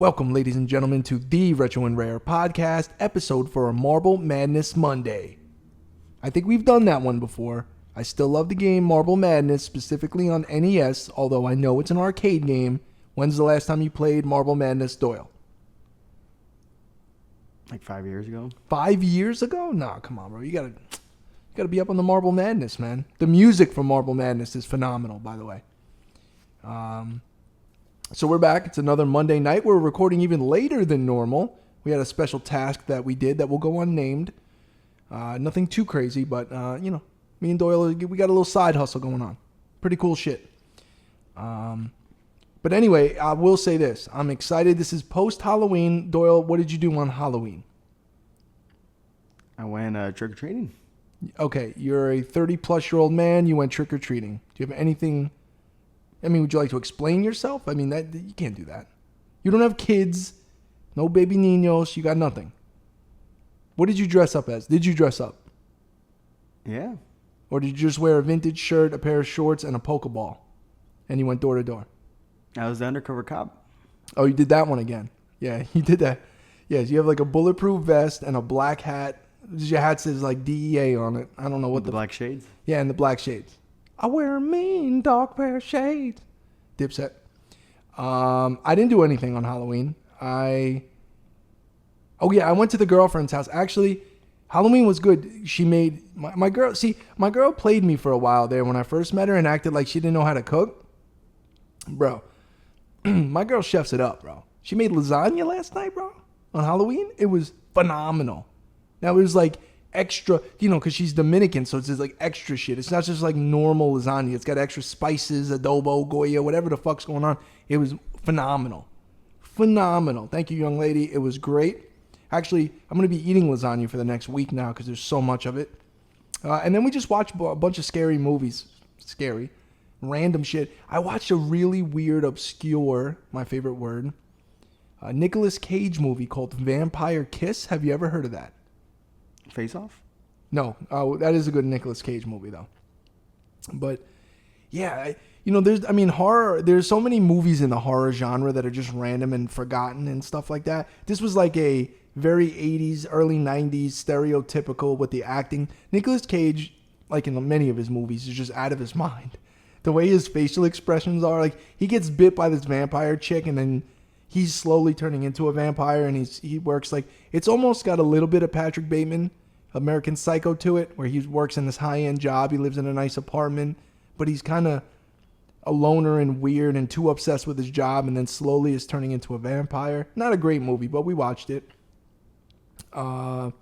Welcome, ladies and gentlemen, to the Retro and Rare podcast episode for a Marble Madness Monday. I think we've done that one before. I still love the game Marble Madness, specifically on NES, although I know it's an arcade game. When's the last time you played Marble Madness, Doyle? Like 5 years ago. 5 years ago? Nah, come on, bro. You gotta be up on the Marble Madness, man. The music for Marble Madness is phenomenal, by the way. So we're back. It's another Monday night. We're recording even later than normal. We had a special task that we did that will go unnamed. Nothing too crazy, but, me and Doyle, we got a little side hustle going on. Pretty cool shit. But anyway, I will say this. I'm excited. This is post-Halloween. Doyle, what did you do on Halloween? I went trick-or-treating. Okay, you're a 30-plus-year-old man. You went trick-or-treating. Do you have anything... would you like to explain yourself? That you can't do that. You don't have kids, no baby niños, you got nothing. What did you dress up as? Did you dress up? Yeah. Or did you just wear a vintage shirt, a pair of shorts, and a Pokeball? And you went door to door? I was the undercover cop. Oh, you did that one again. Yeah, you did that. Yes, you have like a bulletproof vest and a black hat. Your hat says like DEA on it. I don't know what the black shades? Yeah, and the black shades. I wear a mean dark pair of shades. Dipset. I didn't do anything on Halloween. I went to the girlfriend's house. Actually, Halloween was good. She made my girl. See, my girl played me for a while there when I first met her and acted like she didn't know how to cook. Bro, my girl chefs it up, bro. She made lasagna last night, bro, on Halloween. It was phenomenal. Now, it was like extra, because she's Dominican, so it's just like extra shit. It's not just like normal lasagna. It's got extra spices, adobo, Goya, whatever the fuck's going on. It was phenomenal. Phenomenal. Thank you, young lady. It was great. Actually, I'm going to be eating lasagna for the next week now because there's so much of it. And then we just watched a bunch of scary movies. Scary. Random shit. I watched a really weird, obscure, my favorite word, Nicolas Cage movie called Vampire Kiss. Have you ever heard of that? Face Off? No. That is a good Nicolas Cage movie, though. But, yeah, horror, there's so many movies in the horror genre that are just random and forgotten and stuff like that. This was like a very 80s, early 90s stereotypical with the acting. Nicolas Cage, like in many of his movies, is just out of his mind. The way his facial expressions are, like, he gets bit by this vampire chick and then he's slowly turning into a vampire, and he works like, it's almost got a little bit of Patrick Bateman, American Psycho to it, where he works in this high-end job, he lives in a nice apartment, but he's kind of a loner and weird and too obsessed with his job, and then slowly is turning into a vampire. Not a great movie, but we watched it. You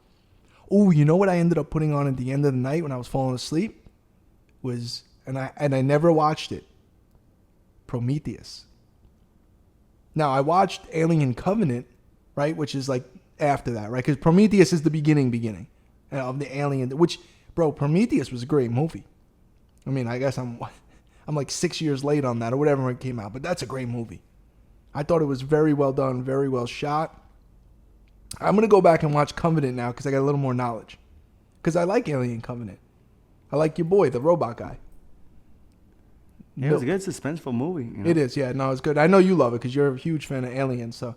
know what I ended up putting on at the end of the night when I was falling asleep? And I never watched it. Prometheus. Now, I watched Alien Covenant, right, which is like after that, right? Because Prometheus is the beginning of the Alien, which, bro, Prometheus was a great movie. I guess I'm like 6 years late on that or whatever when it came out, but that's a great movie. I thought it was very well done, very well shot. I'm going to go back and watch Covenant now because I got a little more knowledge. Because I like Alien Covenant. I like your boy, the robot guy. Yeah, it was a good suspenseful movie. It is, yeah. No, it's good. I know you love it because you're a huge fan of Alien, so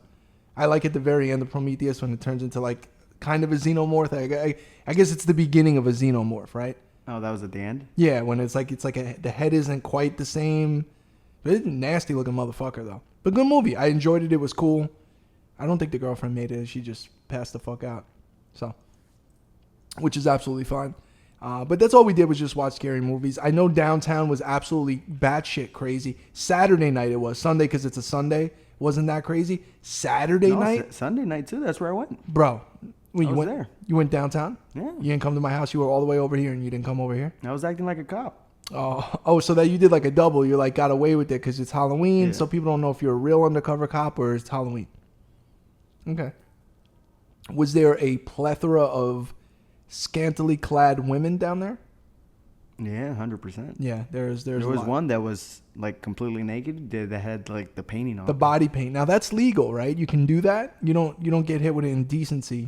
I like at the very end of Prometheus when it turns into like kind of a xenomorph. I guess it's the beginning of a xenomorph, right? Oh, that was at the end? Yeah, when it's like the head isn't quite the same. But it's a nasty looking motherfucker though. But good movie. I enjoyed it. It was cool. I don't think the girlfriend made it. She just passed the fuck out. So, which is absolutely fine. But that's all we did was just watch scary movies. I know downtown was absolutely batshit crazy. Saturday night it was. Sunday because it's a Sunday. Wasn't that crazy? Saturday night? Sunday night too. That's where I went. Bro. I was there. You went downtown? Yeah. You didn't come to my house? You were all the way over here and you didn't come over here? I was acting like a cop. Oh, so that you did like a double. You like got away with it because it's Halloween. Yeah. So people don't know if you're a real undercover cop or it's Halloween. Okay. Was there a plethora of scantily clad women down there? Yeah, 100%. Yeah, there was one that was like completely naked that had like the painting on. The body paint. Now that's legal, right? You can do that. You don't get hit with indecent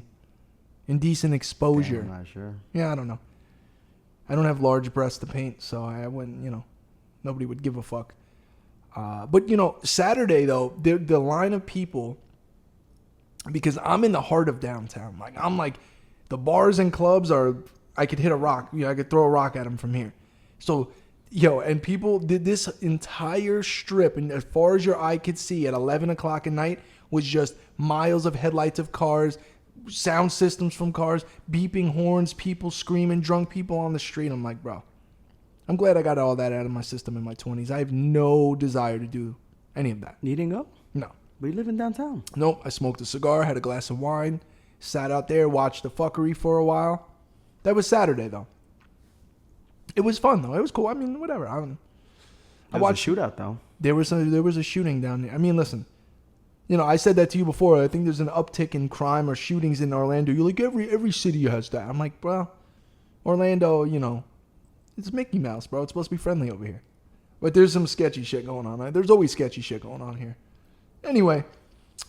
exposure. Damn, I'm not sure. Yeah, I don't know. I don't have large breasts to paint, so I wouldn't. Nobody would give a fuck. But Saturday though, the line of people because I'm in the heart of downtown. Like I'm like the bars and clubs are. I could hit a rock. I could throw a rock at them from here. So, and people did this entire strip, and as far as your eye could see, at 11 o'clock at night was just miles of headlights of cars, sound systems from cars, beeping horns, people screaming, drunk people on the street. I'm like, bro, I'm glad I got all that out of my system in my 20s. I have no desire to do any of that. You didn't go? No. But you live in downtown. Nope. I smoked a cigar, had a glass of wine, sat out there, watched the fuckery for a while. That was Saturday, though. It was fun, though. It was cool. I mean, whatever. I watched a shootout, though. There was a shooting down there. I mean, listen. I said that to you before. I think there's an uptick in crime or shootings in Orlando. You're like, every city has that. I'm like, bro, Orlando, it's Mickey Mouse, bro. It's supposed to be friendly over here. But there's some sketchy shit going on. There's always sketchy shit going on here. Anyway,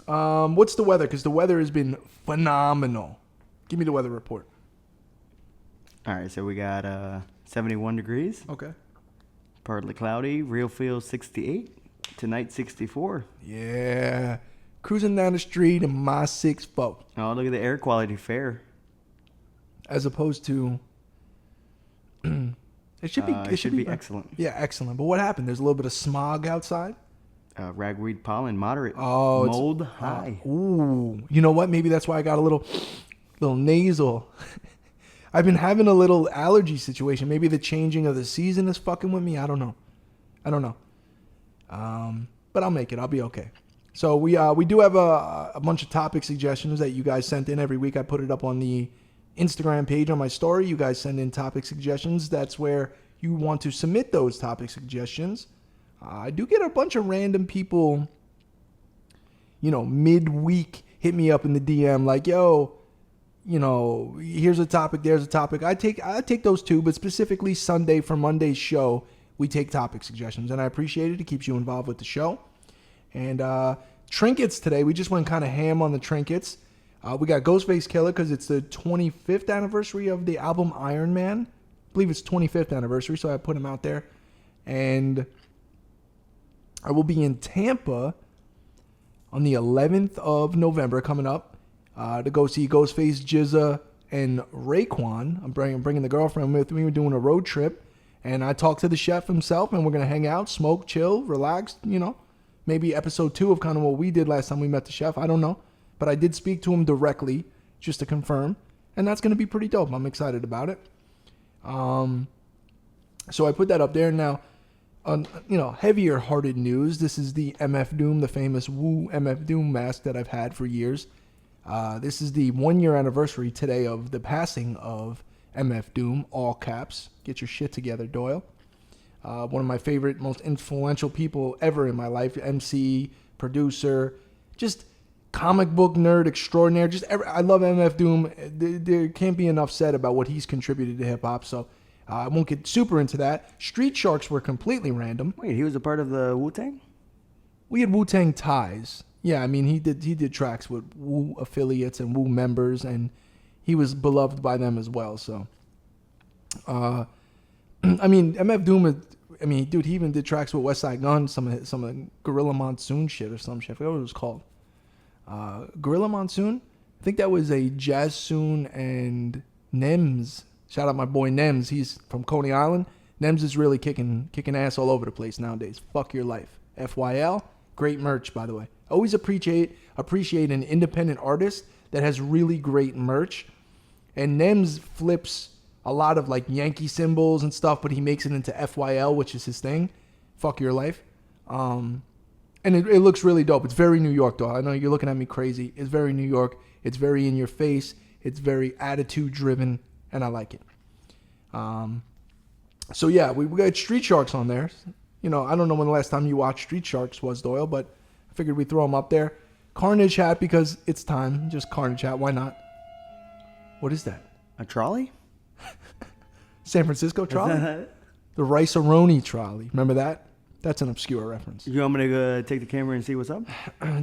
what's the weather? Because the weather has been phenomenal. Give me the weather report. All right, so we got 71 degrees. Okay. Partly cloudy. Real feel 68. Tonight 64. Yeah. Cruising down the street in my 6'4". Oh, look at the air quality fair. As opposed to... It should be excellent. Yeah, excellent. But what happened? There's a little bit of smog outside. Ragweed pollen, moderate. Oh, mold high. Ooh, you know what? Maybe that's why I got a little nasal. I've been having a little allergy situation. Maybe the changing of the season is fucking with me. I don't know. But I'll make it. I'll be okay. So we do have a bunch of topic suggestions that you guys sent in every week. I put it up on the Instagram page on my story. You guys send in topic suggestions. That's where you want to submit those topic suggestions. I do get a bunch of random people, midweek hit me up in the DM like, yo, here's a topic, there's a topic. I take those too, but specifically Sunday for Monday's show, we take topic suggestions, and I appreciate it. It keeps you involved with the show. And trinkets today, we just went kind of ham on the trinkets. We got Ghostface Killer because it's the 25th anniversary of the album Iron Man. I believe it's 25th anniversary, so I put him out there. And I will be in Tampa on the 11th of November coming up to go see Ghostface, Jizza, and Raekwon. I'm bringing the girlfriend with me. We're doing a road trip. And I talked to the chef himself, and we're going to hang out, smoke, chill, relax, Maybe episode 2 of kind of what we did last time we met the chef. I don't know. But I did speak to him directly just to confirm. And that's going to be pretty dope. I'm excited about it. So I put that up there. Now, heavier hearted news. This is the MF Doom, the famous Woo MF Doom mask that I've had for years. This is the 1-year anniversary today of the passing of MF Doom, all caps. Get your shit together, Doyle. One of my favorite, most influential people ever in my life. MC, producer, just comic book nerd extraordinaire. I love MF Doom. There can't be enough said about what he's contributed to hip hop. So I won't get super into that. Street Sharks were completely random. Wait, he was a part of the Wu-Tang? We had Wu-Tang ties. Yeah, I mean he did tracks with Wu affiliates and Wu members, and he was beloved by them as well. So, I mean MF Doom. Dude, he even did tracks with West Side Gun, some of the Gorilla Monsoon shit or some shit. I forgot what it was called. Gorilla Monsoon. I think that was a Jazzoon and Nems. Shout out my boy Nems. He's from Coney Island. Nems is really kicking ass all over the place nowadays. Fuck your life. FYL. Great merch, by the way. Always appreciate an independent artist that has really great merch. And Nems flips a lot of like Yankee symbols and stuff, but he makes it into FYL, which is his thing. Fuck your life. And it looks really dope. It's very New York, though. I know you're looking at me crazy. It's very New York. It's very in your face. It's very attitude driven, and I like it. So yeah, we got Street Sharks on there. I don't know when the last time you watched Street Sharks was, Doyle, but I figured we'd throw them up there. Carnage hat because it's time. Just Carnage hat. Why not? What is that? A trolley? San Francisco trolley? The Rice-A-Roni trolley. Remember that? That's an obscure reference. You want me to take the camera and see what's up?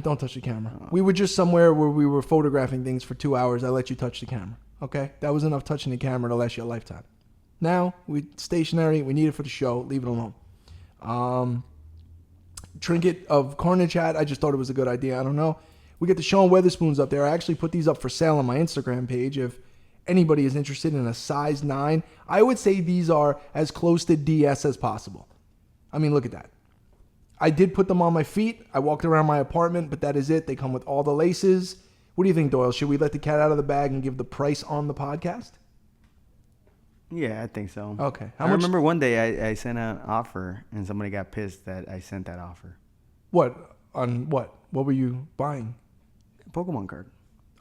Don't touch the camera. We were just somewhere where we were photographing things for 2 hours. I let you touch the camera. Okay? That was enough touching the camera to last you a lifetime. Now, we stationary. We need it for the show. Leave it alone. Trinket of Carnage hat. I just thought it was a good idea. I don't know. We get the Shawn Weatherspoons up there. I actually put these up for sale on my Instagram page. If anybody is interested in a size 9, I would say these are as close to DS as possible. I mean, look at that. I did put them on my feet. I walked around my apartment, but that is it. They come with all the laces. What do you think, Doyle? Should we let the cat out of the bag and give the price on the podcast? Yeah, I think so. Okay. I remember one day I sent an offer and somebody got pissed that I sent that offer. What? On what? What were you buying? A Pokemon card.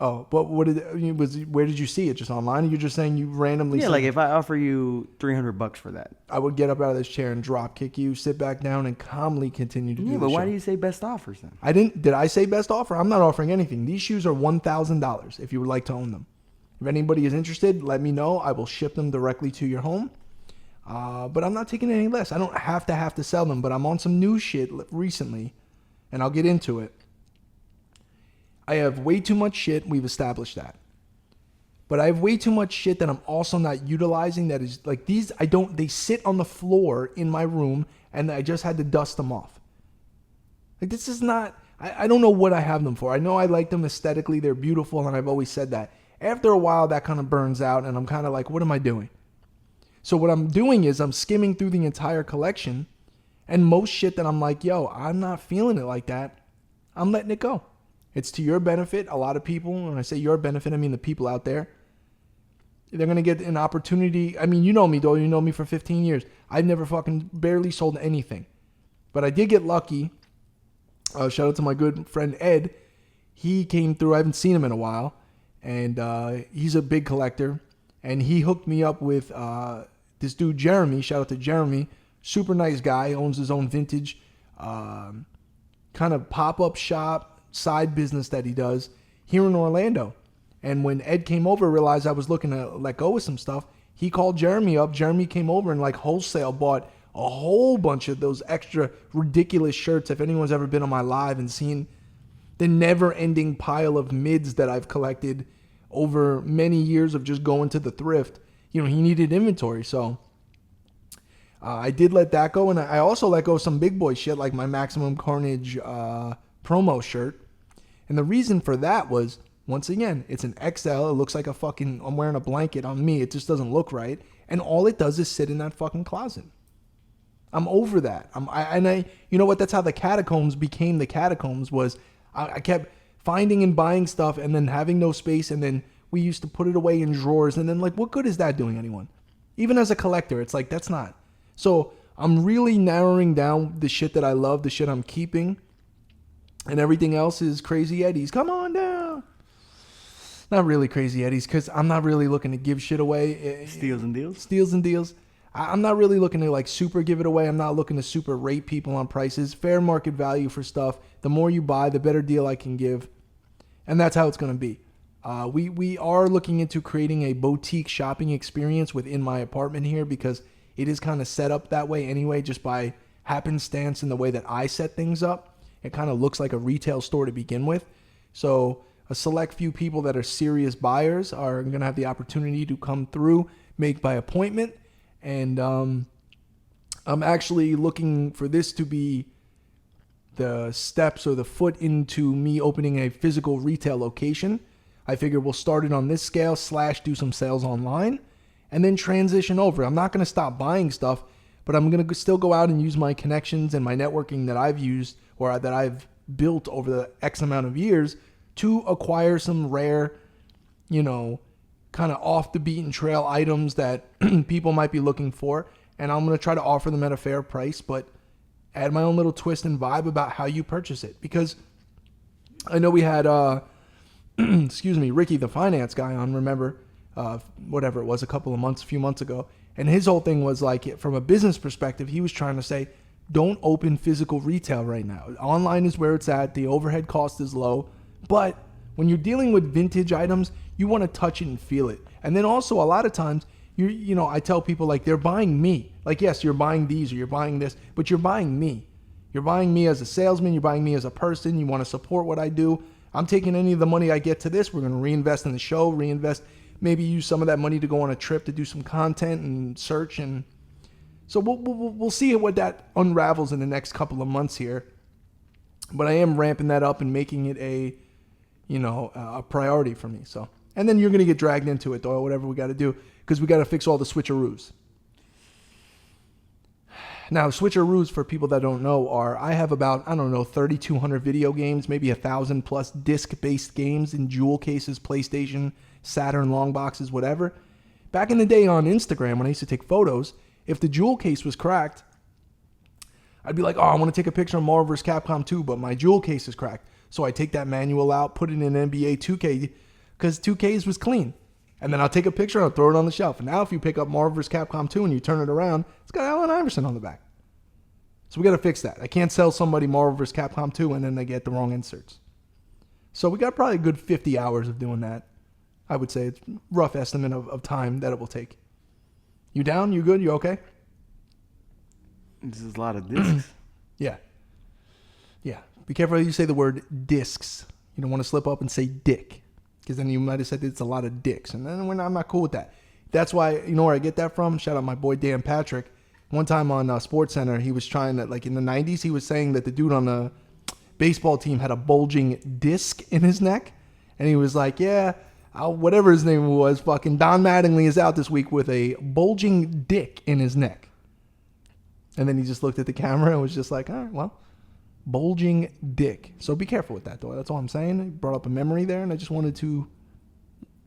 Oh, but where did you see it? Just online? Or you're just saying you randomly? Yeah, like if I offer you $300 for that. I would get up out of this chair and drop kick you, sit back down, and calmly continue to do the show. Yeah, but why do you say best offers then? I didn't. Did I say best offer? I'm not offering anything. These shoes are $1,000 if you would like to own them. If anybody is interested, let me know. I will ship them directly to your home. But I'm not taking any less. I don't have to sell them, but I'm on some new shit recently, and I'll get into it. I have way too much shit. We've established that. But I have way too much shit that I'm also not utilizing. That is like these. They sit on the floor in my room and I just had to dust them off. Like this is not, I don't know what I have them for. I know I like them aesthetically. They're beautiful. And I've always said that. After a while, that kind of burns out and I'm kind of like, what am I doing? So what I'm doing is I'm skimming through the entire collection and most shit that I'm like, yo, I'm not feeling it like that. I'm letting it go. It's to your benefit. A lot of people, when I say your benefit, I mean the people out there. They're going to get an opportunity. I mean, you know me, Doyle. You know me for 15 years. I've never fucking barely sold anything. But I did get lucky. Shout out to my good friend Ed. He came through. I haven't seen him in a while. And he's a big collector. And he hooked me up with this dude, Jeremy. Shout out to Jeremy. Super nice guy. Owns his own vintage kind of pop-up shop. Side business that he does here in Orlando. And when Ed came over, realized I was looking to let go of some stuff, he called Jeremy up. Jeremy came over and like wholesale bought a whole bunch of those extra ridiculous shirts. If anyone's ever been on my live and seen the never-ending pile of mids that I've collected over many years of just going to the thrift, he needed inventory. So I did let that go. And I also let go of some big boy shit like my Maximum Carnage promo shirt. And the reason for that was, once again, it's an XL. It looks like I'm wearing a blanket on me. It just doesn't look right. And all it does is sit in that fucking closet. I'm over that. You know what? That's how the catacombs became the catacombs was I kept finding and buying stuff and then having no space. And then we used to put it away in drawers. And then like, what good is that doing anyone? Even as a collector, it's like, that's not. So I'm really narrowing down the shit that I love, the shit I'm keeping. And everything else is Crazy Eddies. Come on down. Not really Crazy Eddies because I'm not really looking to give shit away. Steals and deals? Steals and deals. I'm not really looking to like super give it away. I'm not looking to super rate people on prices. Fair market value for stuff. The more you buy, the better deal I can give. And that's how it's going to be. We are looking into creating a boutique shopping experience within my apartment here because it is kind of set up that way anyway, just by happenstance in the way that I set things up. It kind of looks like a retail store to begin with. So a select few people that are serious buyers are going to have the opportunity to come through, make by appointment. And I'm actually looking for this to be the steps or the foot into me opening a physical retail location. I figure we'll start it on this scale / do some sales online and then transition over. I'm not going to stop buying stuff, but I'm going to still go out and use my connections and my networking that I've used or that I've built over the X amount of years to acquire some rare, kind of off the beaten trail items that people might be looking for. And I'm going to try to offer them at a fair price, but add my own little twist and vibe about how you purchase it. Because I know we had, Ricky, the finance guy on, remember, whatever it was, a few months ago. And his whole thing was like, from a business perspective, he was trying to say, don't open physical retail right now. Online is where it's at. The overhead cost is low. But when you're dealing with vintage items, you want to touch it and feel it. And then also a lot of times, I tell people like they're buying me. Like, yes, you're buying these or you're buying this, but you're buying me. You're buying me as a salesman. You're buying me as a person. You want to support what I do. I'm taking any of the money I get to this. We're going to reinvest in the show, maybe use some of that money to go on a trip to do some content and search. And so we'll see what that unravels in the next couple of months here. But I am ramping that up and making it a priority for me. So, and then you're gonna get dragged into it, or whatever we got to do, because we got to fix all the switcheroos. Now, switcheroos, for people that don't know, I have about 3,200 video games, maybe 1,000 plus disc-based games in jewel cases, PlayStation, Saturn, long boxes, whatever. Back in the day on Instagram, when I used to take photos, if the jewel case was cracked, I'd be like, I want to take a picture of Marvel vs. Capcom 2, but my jewel case is cracked. So I take that manual out, put it in NBA 2K, because 2K's was clean. And then I'll take a picture and I'll throw it on the shelf. And now if you pick up Marvel vs. Capcom 2 and you turn it around, it's got Allen Iverson on the back. So we got to fix that. I can't sell somebody Marvel vs. Capcom 2 and then they get the wrong inserts. So we got probably a good 50 hours of doing that. I would say it's a rough estimate of time that it will take. You down? You good? You okay? This is a lot of discs. Yeah. Be careful how you say the word discs. You don't want to slip up and say dick, because then you might have said it's a lot of dicks, and then I'm not cool with that. That's why, you know where I get that from? Shout out my boy Dan Patrick. One time on SportsCenter, he was trying to, like in the 90s, he was saying that the dude on the baseball team had a bulging disc in his neck, and he was like, yeah, whatever his name was, fucking Don Mattingly is out this week with a bulging dick in his neck. And then he just looked at the camera and was just like, all right, well, bulging dick. So be careful with that, though. That's all I'm saying. It brought up a memory there, and I just wanted to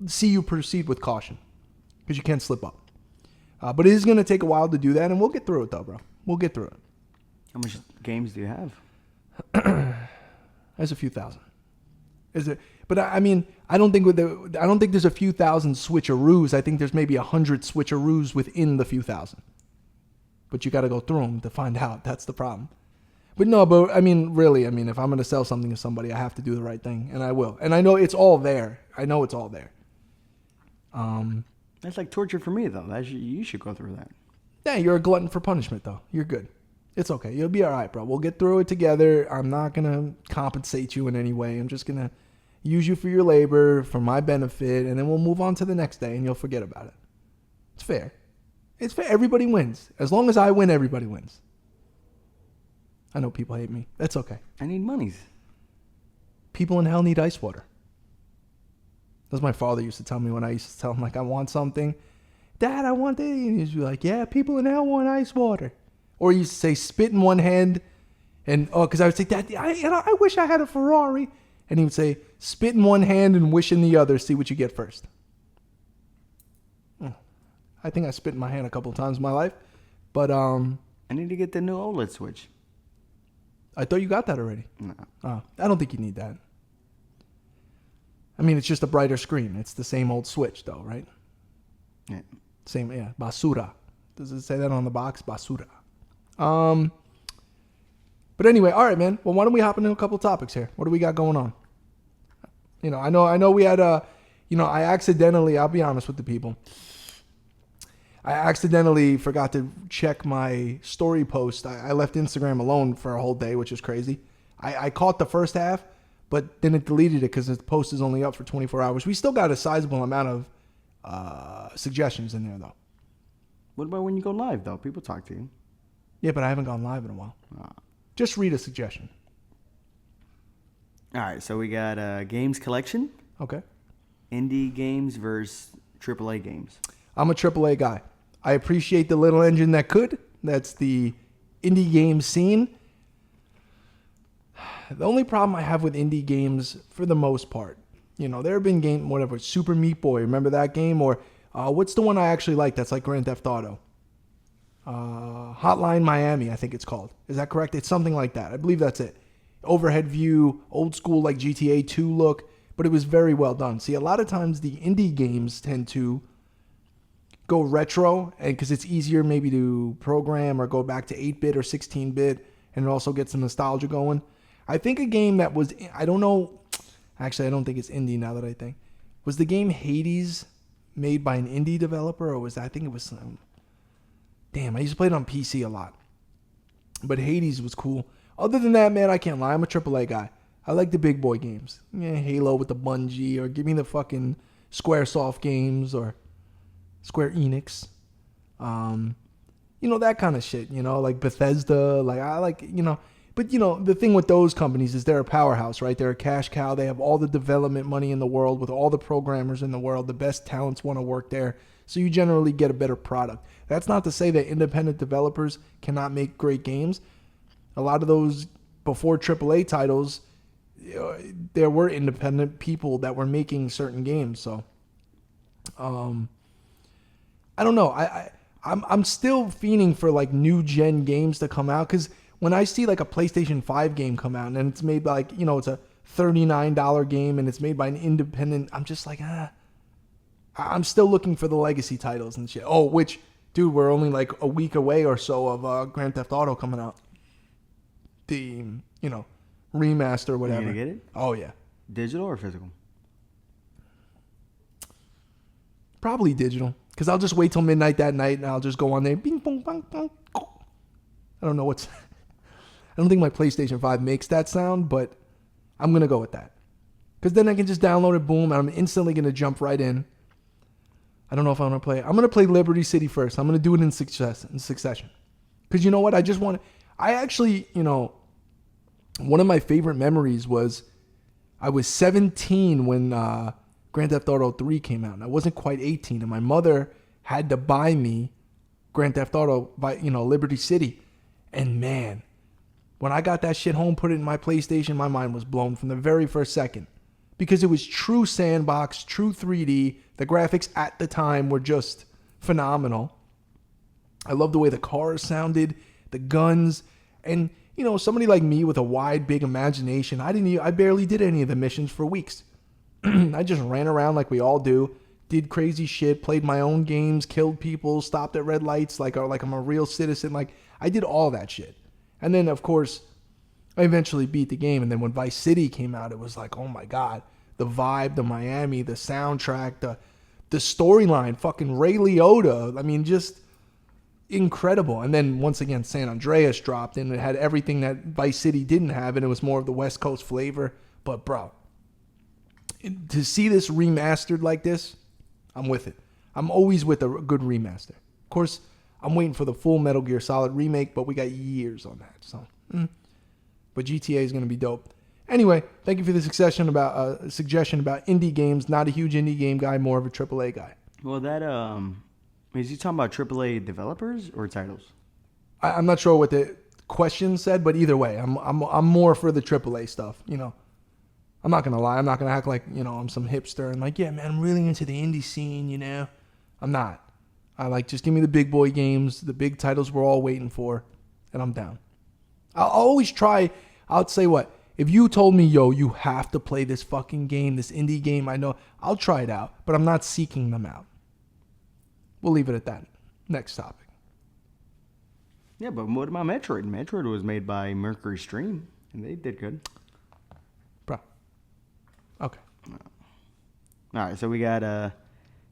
see you proceed with caution, because you can't slip up. But it is going to take a while to do that, and we'll get through it, though, bro. We'll get through it. How much games do you have? There's a few thousand. Is it? But I mean, I don't think there's a few thousand switcheroos. I think there's maybe 100 switcheroos within the few thousand. But you got to go through them to find out. That's the problem. But no, I mean, really, if I'm going to sell something to somebody, I have to do the right thing, and I will. And I know it's all there. That's like torture for me, though. You should go through that. Yeah, you're a glutton for punishment, though. You're good. It's okay. You'll be all right, bro. We'll get through it together. I'm not going to compensate you in any way. I'm just going to use you for your labor, for my benefit, and then we'll move on to the next day, and you'll forget about it. It's fair. It's fair. Everybody wins. As long as I win, everybody wins. I know people hate me. That's okay. I need monies. People in hell need ice water. That's my father used to tell me when I used to tell him, like, I want something. Dad, I want this. And he'd be like, yeah, people in hell want ice water. Or he used to say, spit in one hand. And, because I would say, Dad, I wish I had a Ferrari. And he would say, spit in one hand and wish in the other. See what you get first. I think I spit in my hand a couple of times in my life. But, I need to get the new OLED Switch. I thought you got that already. No. I don't think you need that. It's just a brighter screen. It's the same old Switch, though, right? Yeah. Same, yeah. Basura. Does it say that on the box? Basura. But anyway, all right, man. Well, why don't we hop into a couple of topics here? What do we got going on? I know we had I accidentally, I'll be honest with the people. I accidentally forgot to check my story post. I left Instagram alone for a whole day, which is crazy. I caught the first half, but then it deleted it because the post is only up for 24 hours. We still got a sizable amount of suggestions in there, though. What about when you go live, though? People talk to you. Yeah, but I haven't gone live in a while. Just read a suggestion. All right, so we got games collection. Okay. Indie games versus AAA games. I'm a AAA guy. I appreciate the little engine that could. That's the indie game scene. The only problem I have with indie games, for the most part, there have been games, whatever, Super Meat Boy, remember that game? Or what's the one I actually like that's like Grand Theft Auto? Hotline Miami, I think it's called. Is that correct? It's something like that. I believe that's it. Overhead view, old school like GTA 2 look, but it was very well done. See, a lot of times the indie games tend to go retro, and because it's easier maybe to program or go back to 8-bit or 16-bit, and it also gets the nostalgia going. I think a game that was, I don't know, actually I don't think it's indie now that I think. Was the game Hades made by an indie developer, or was that, I think it was, damn, I used to play it on PC a lot. But Hades was cool. Other than that, man, I can't lie, I'm a AAA guy. I like the big boy games. Yeah, Halo with the Bungie, or give me the fucking Squaresoft games, or Square Enix, that kind of shit, like Bethesda, like I like, But, the thing with those companies is they're a powerhouse, right? They're a cash cow. They have all the development money in the world with all the programmers in the world. The best talents want to work there. So you generally get a better product. That's not to say that independent developers cannot make great games. A lot of those before AAA titles, there were independent people that were making certain games. So, I don't know. I'm still fiending for like new gen games to come out, because when I see like a PlayStation 5 game come out and it's made by like, it's a $39 game and it's made by an independent, I'm just like, I'm still looking for the legacy titles and shit. Oh, which, dude, we're only like a week away or so of Grand Theft Auto coming out. The, remaster or whatever. You gonna get it? Oh, yeah. Digital or physical? Probably digital, because I'll just wait till midnight that night and I'll just go on there. Bing, bong, bong, bong. I don't know what's... I don't think my PlayStation 5 makes that sound, but I'm going to go with that. Because then I can just download it, boom, and I'm instantly going to jump right in. I don't know if I want to play it. I'm going to play Liberty City first. I'm going to do it in succession. Because you know what? I actually, one of my favorite memories was I was 17 when Grand Theft Auto 3 came out. And I wasn't quite 18, and my mother had to buy me Grand Theft Auto by, Liberty City. And man, when I got that shit home, put it in my PlayStation, my mind was blown from the very first second. Because it was true sandbox, true 3D. The graphics at the time were just phenomenal. I love the way the cars sounded, the guns, and somebody like me with a wide, big imagination, I barely did any of the missions for weeks. I just ran around like we all do, did crazy shit, played my own games, killed people, stopped at red lights like I'm a real citizen. Like, I did all that shit. And then, of course, I eventually beat the game. And then when Vice City came out, it was like, oh my God, the vibe, the Miami, the soundtrack, the storyline, fucking Ray Liotta. I mean, just incredible. And then once again, San Andreas dropped, and it had everything that Vice City didn't have, and it was more of the West Coast flavor. But bro, to see this remastered like this, I'm with it. I'm always with a good remaster. Of course, I'm waiting for the full Metal Gear Solid remake, but we got years on that. So, but GTA is going to be dope. Anyway, thank you for the suggestion about indie games. Not a huge indie game guy, more of a AAA guy. Well, that is he talking about AAA developers or titles? I'm not sure what the question said, but either way, I'm more for the AAA stuff. I'm not gonna lie. I'm not gonna act like I'm some hipster and like, yeah, man, I'm really into the indie scene. I'm not. I like, just give me the big boy games, the big titles we're all waiting for, and I'm down. I'll always try. I'll say what, if you told me, yo, you have to play this fucking game, this indie game, I know, I'll try it out, but I'm not seeking them out. We'll leave it at that. Next topic. Yeah, but what about Metroid? Metroid was made by Mercury Stream, and they did good. Bro. Okay. All right, so we got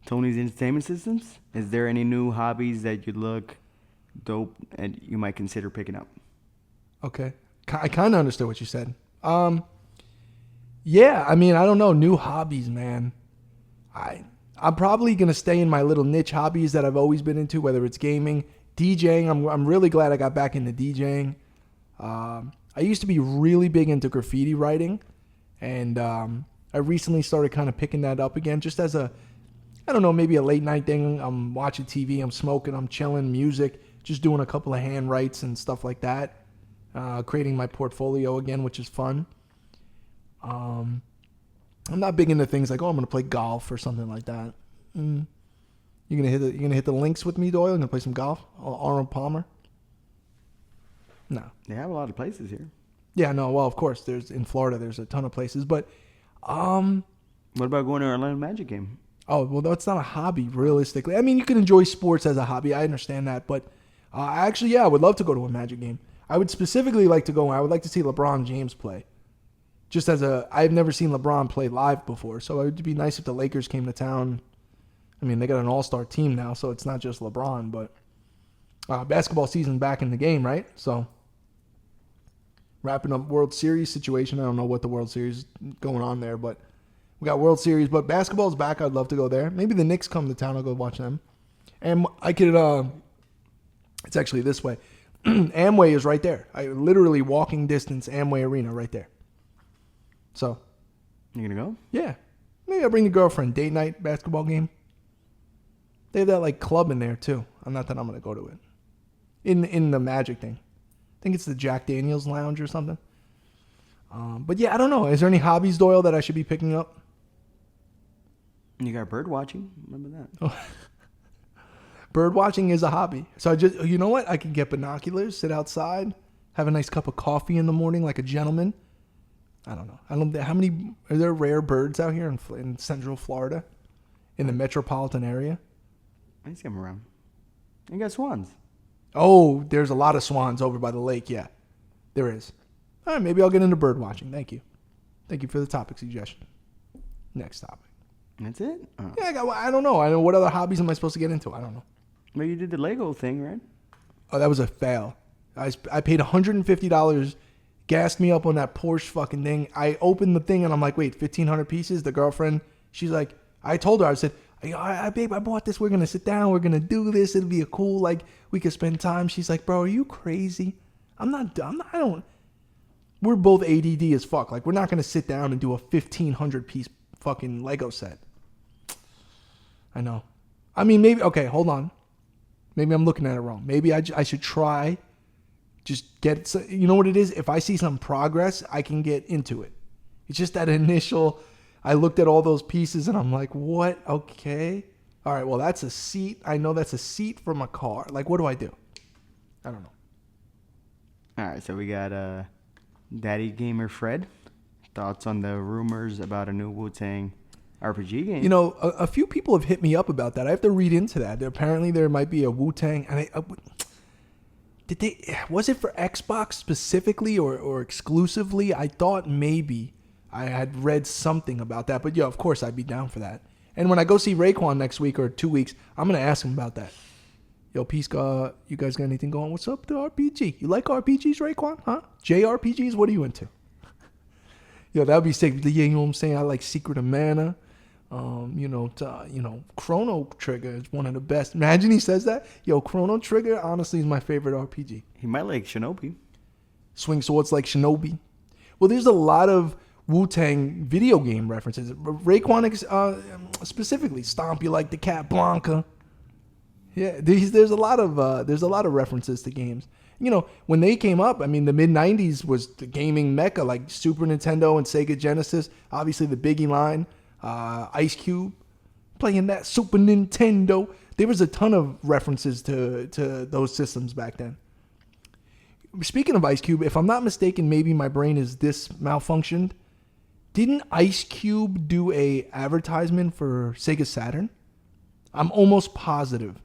Tony's Entertainment Systems. Is there any new hobbies that you'd look dope and you might consider picking up? Okay. I kind of understood what you said. Yeah, I mean, I don't know. New hobbies, man. I'm probably going to stay in my little niche hobbies that I've always been into, whether it's gaming, DJing. I'm really glad I got back into DJing. I used to be really big into graffiti writing, and I recently started kind of picking that up again, just as maybe a late night thing. I'm watching TV, I'm smoking, I'm chilling, music, just doing a couple of hand writes and stuff like that. Creating my portfolio again, which is fun. I'm not big into things like, I'm going to play golf or something like that. You gonna hit the links with me, Doyle? You gonna play some golf? Arnold Palmer? No. They have a lot of places here. Yeah, no. Well, of course, in Florida, there's a ton of places, but what about going to an Orlando Magic game? Oh, well, that's not a hobby, realistically. I mean, you can enjoy sports as a hobby. I understand that, but I would love to go to a Magic game. I would specifically like to go. I would like to see LeBron James play. I've never seen LeBron play live before, so it would be nice if the Lakers came to town. I mean, they got an all-star team now, so it's not just LeBron, but basketball season back in the game, right? So wrapping up World Series situation. I don't know what the World Series is going on there, but we got World Series. But basketball's back. I'd love to go there. Maybe the Knicks come to town. I'll go watch them. And I could, it's actually this way. Amway is right there. I literally walking distance Amway Arena right there. So, You gonna go? yeah. Maybe I'll bring the girlfriend. Date night basketball game. They have that like club in there too. Not that I'm gonna go to it. In the Magic thing. I think it's the Jack Daniels Lounge or something. But yeah, I don't know. Is there any hobbies, Doyle, that I should be picking up? You got bird watching. Remember that? Bird watching is a hobby. So you know what? I can get binoculars, sit outside, have a nice cup of coffee in the morning like a gentleman. I don't know. How many are there rare birds out here in Central Florida, in the metropolitan area? I see them around. You got swans. Oh, there's a lot of swans over by the lake. Yeah, there is. All right, maybe I'll get into bird watching. Thank you. Thank you for the topic suggestion. Next topic. That's it? Oh. Yeah, I don't know. I know what other hobbies am I supposed to get into? I don't know. Well, you did the Lego thing, right? Oh, that was a fail. I paid $150, gassed me up on that Porsche fucking thing. I opened the thing and I'm like, wait, 1,500 pieces? The girlfriend, she's like, I told her, I said, babe, I bought this. We're going to sit down. We're going to do this. It'll be cool. Like, we could spend time. She's like, bro, are you crazy? I'm not dumb. We're both ADD as fuck. Like, we're not going to sit down and do a 1,500 piece fucking Lego set. I know. I mean, maybe, okay, hold on. Maybe I'm looking at it wrong. Maybe I should try. Just get, you know what it is? If I see some progress, I can get into it. It's just that initial, I looked at all those pieces and I'm like, what? Okay. All right, well, that's a seat. I know that's a seat from a car. Like, what do I do? I don't know. All right, so we got Daddy Gamer Fred. Thoughts on the rumors about a new Wu-Tang RPG game? You know, a few people have hit me up about that. I have to read into that. Apparently, there might be a Wu-Tang. And was it for Xbox specifically or exclusively? I thought maybe I had read something about that. But yeah, of course, I'd be down for that. And when I go see Raekwon next week or 2 weeks, I'm going to ask him about that. Yo, Peace, you guys got anything going? What's up to RPG? You like RPGs, Raekwon? Huh? JRPGs? What are you into? Yo, that'd be sick. Yeah, you know what I'm saying? I like Secret of Mana. Chrono Trigger is one of the best. Imagine he says that. Yo, Chrono Trigger, honestly, is my favorite RPG. He might like Shinobi. Swing swords like Shinobi. Well, there's a lot of Wu-Tang video game references. Raekwon specifically, Stomp You Like the Cat, Blanca. Yeah, there's a lot of references to games. You know, when they came up, I mean, the mid-'90s was the gaming mecca, like Super Nintendo and Sega Genesis. Obviously, the Biggie line, Ice Cube, playing that Super Nintendo. There was a ton of references to those systems back then. Speaking of Ice Cube, if I'm not mistaken, maybe my brain is this malfunctioned. Didn't Ice Cube do a advertisement for Sega Saturn? I'm almost positive.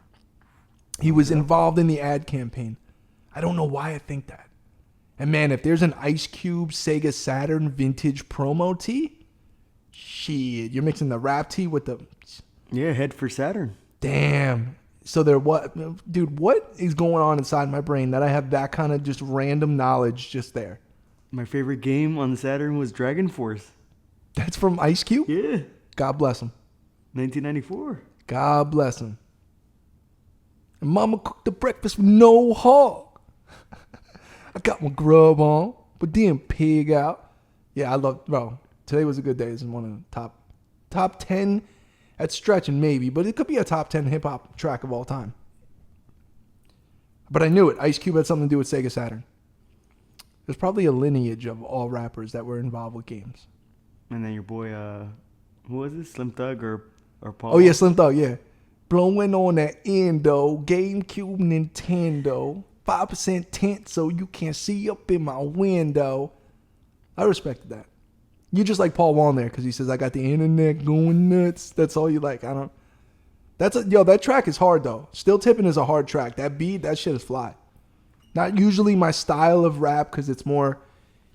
He was involved in the ad campaign. I don't know why I think that. And man, if there's an Ice Cube Sega Saturn vintage promo tee, shit, you're mixing the rap tee with the... Yeah, head for Saturn. Damn. So dude, what is going on inside my brain that I have that kind of just random knowledge just there? My favorite game on the Saturn was Dragon Force. That's from Ice Cube? Yeah. God bless him. 1994. God bless him. And mama cooked the breakfast with no hog. I got my grub on, but then pig out. Yeah, bro, today was a good day. This is one of the top 10 at stretching maybe, but it could be a top 10 hip hop track of all time. But I knew it. Ice Cube had something to do with Sega Saturn. There's probably a lineage of all rappers that were involved with games. And then your boy, who was it? Slim Thug or Paul? Oh yeah, Slim Thug, yeah. Blowing on that endo, GameCube, Nintendo. 5% tint so you can't see up in my window. I respected that. You just like Paul Wall there because he says, I got the internet going nuts. That's all you like. That track is hard though. Still Tippin' is a hard track. That beat, that shit is fly. Not usually my style of rap because it's more,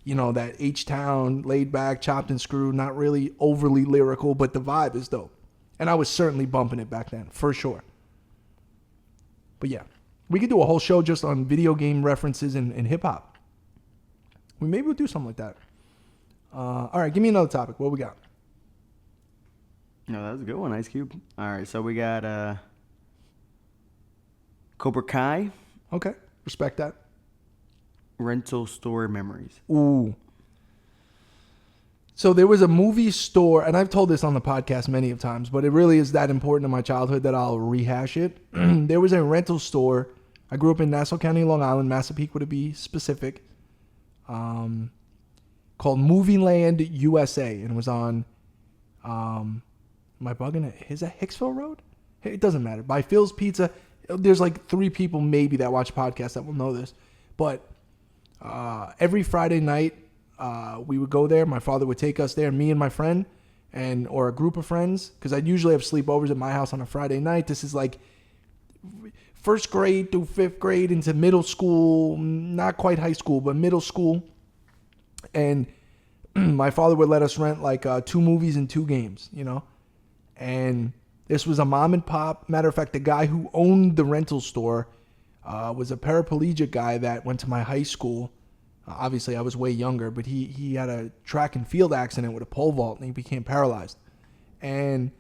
that H-Town, laid back, chopped and screwed, not really overly lyrical, but the vibe is dope. And I was certainly bumping it back then, for sure. But yeah. We could do a whole show just on video game references and hip-hop. Maybe we'll do something like that. All right, give me another topic. What we got? No, that was a good one, Ice Cube. All right, so we got Cobra Kai. Okay, respect that. rental store memories. Ooh. So there was a movie store, and I've told this on the podcast many of times, but it really is that important to my childhood that I'll rehash it. There was a rental store. I grew up in Nassau County, Long Island, Massapequa to be specific, called Movie Land USA, and it was on, am I bugging it? Is that Hicksville Road? It doesn't matter. By Phil's Pizza. There's like 3 people maybe that watch podcasts that will know this, but every Friday night, we would go there. My father would take us there, me and my friend, or a group of friends, because I'd usually have sleepovers at my house on a Friday night. This is like 1st grade through 5th grade into middle school, not quite high school, but middle school. And my father would let us rent like 2 movies and 2 games, you know. And this was a mom and pop. Matter of fact, the guy who owned the rental store was a paraplegic guy that went to my high school. Obviously, I was way younger, but he had a track and field accident with a pole vault, and he became paralyzed. And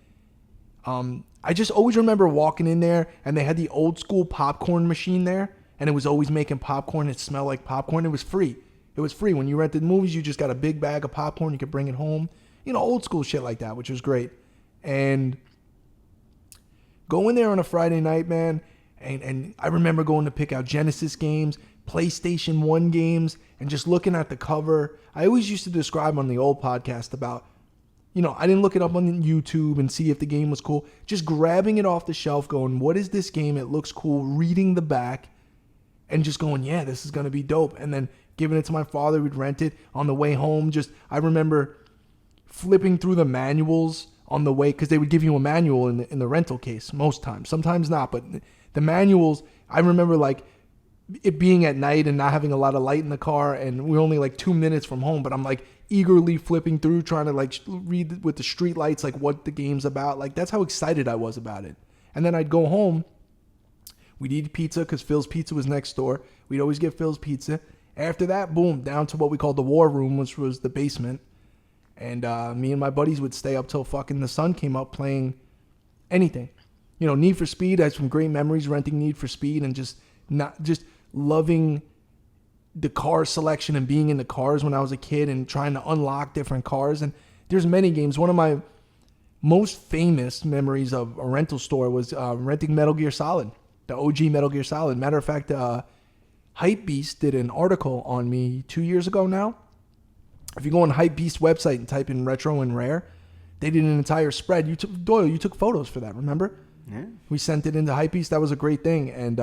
I just always remember walking in there, and they had the old school popcorn machine there, and it was always making popcorn. It smelled like popcorn. It was free. It was free. When you rented movies, you just got a big bag of popcorn. You could bring it home. You know, old school shit like that, which was great. And going there on a Friday night, man, and I remember going to pick out Genesis games, PlayStation 1 games, and just looking at the cover. I always used to describe on the old podcast about, you know, I didn't look it up on YouTube and see if the game was cool. Just grabbing it off the shelf, going, what is this game? It looks cool. Reading the back and just going, yeah, this is going to be dope. And then giving it to my father. We'd rent it on the way home. I remember flipping through the manuals on the way, because they would give you a manual in the rental case most times. Sometimes not, but the manuals, I remember like it being at night and not having a lot of light in the car, and we're only like 2 minutes from home, but I'm like eagerly flipping through, trying to like read with the street lights like what the game's about. Like that's how excited I was about it. And then I'd go home, we'd eat pizza because Phil's Pizza was next door. We'd always get Phil's Pizza. After that, boom, down to what we called the war room, which was the basement. And me and my buddies would stay up till fucking the sun came up playing anything. You know, Need for Speed. I had some great memories renting Need for Speed and just loving the car selection and being in the cars when I was a kid and trying to unlock different cars. And there's many games. One of my most famous memories of a rental store was renting Metal Gear Solid, the OG Metal Gear Solid. Matter of fact, Hypebeast did an article on me 2 years ago now. If you go on Hypebeast website and type in retro and rare, they did an entire spread. You took photos for that, remember? Yeah. We sent it into Hypebeast. That was a great thing. And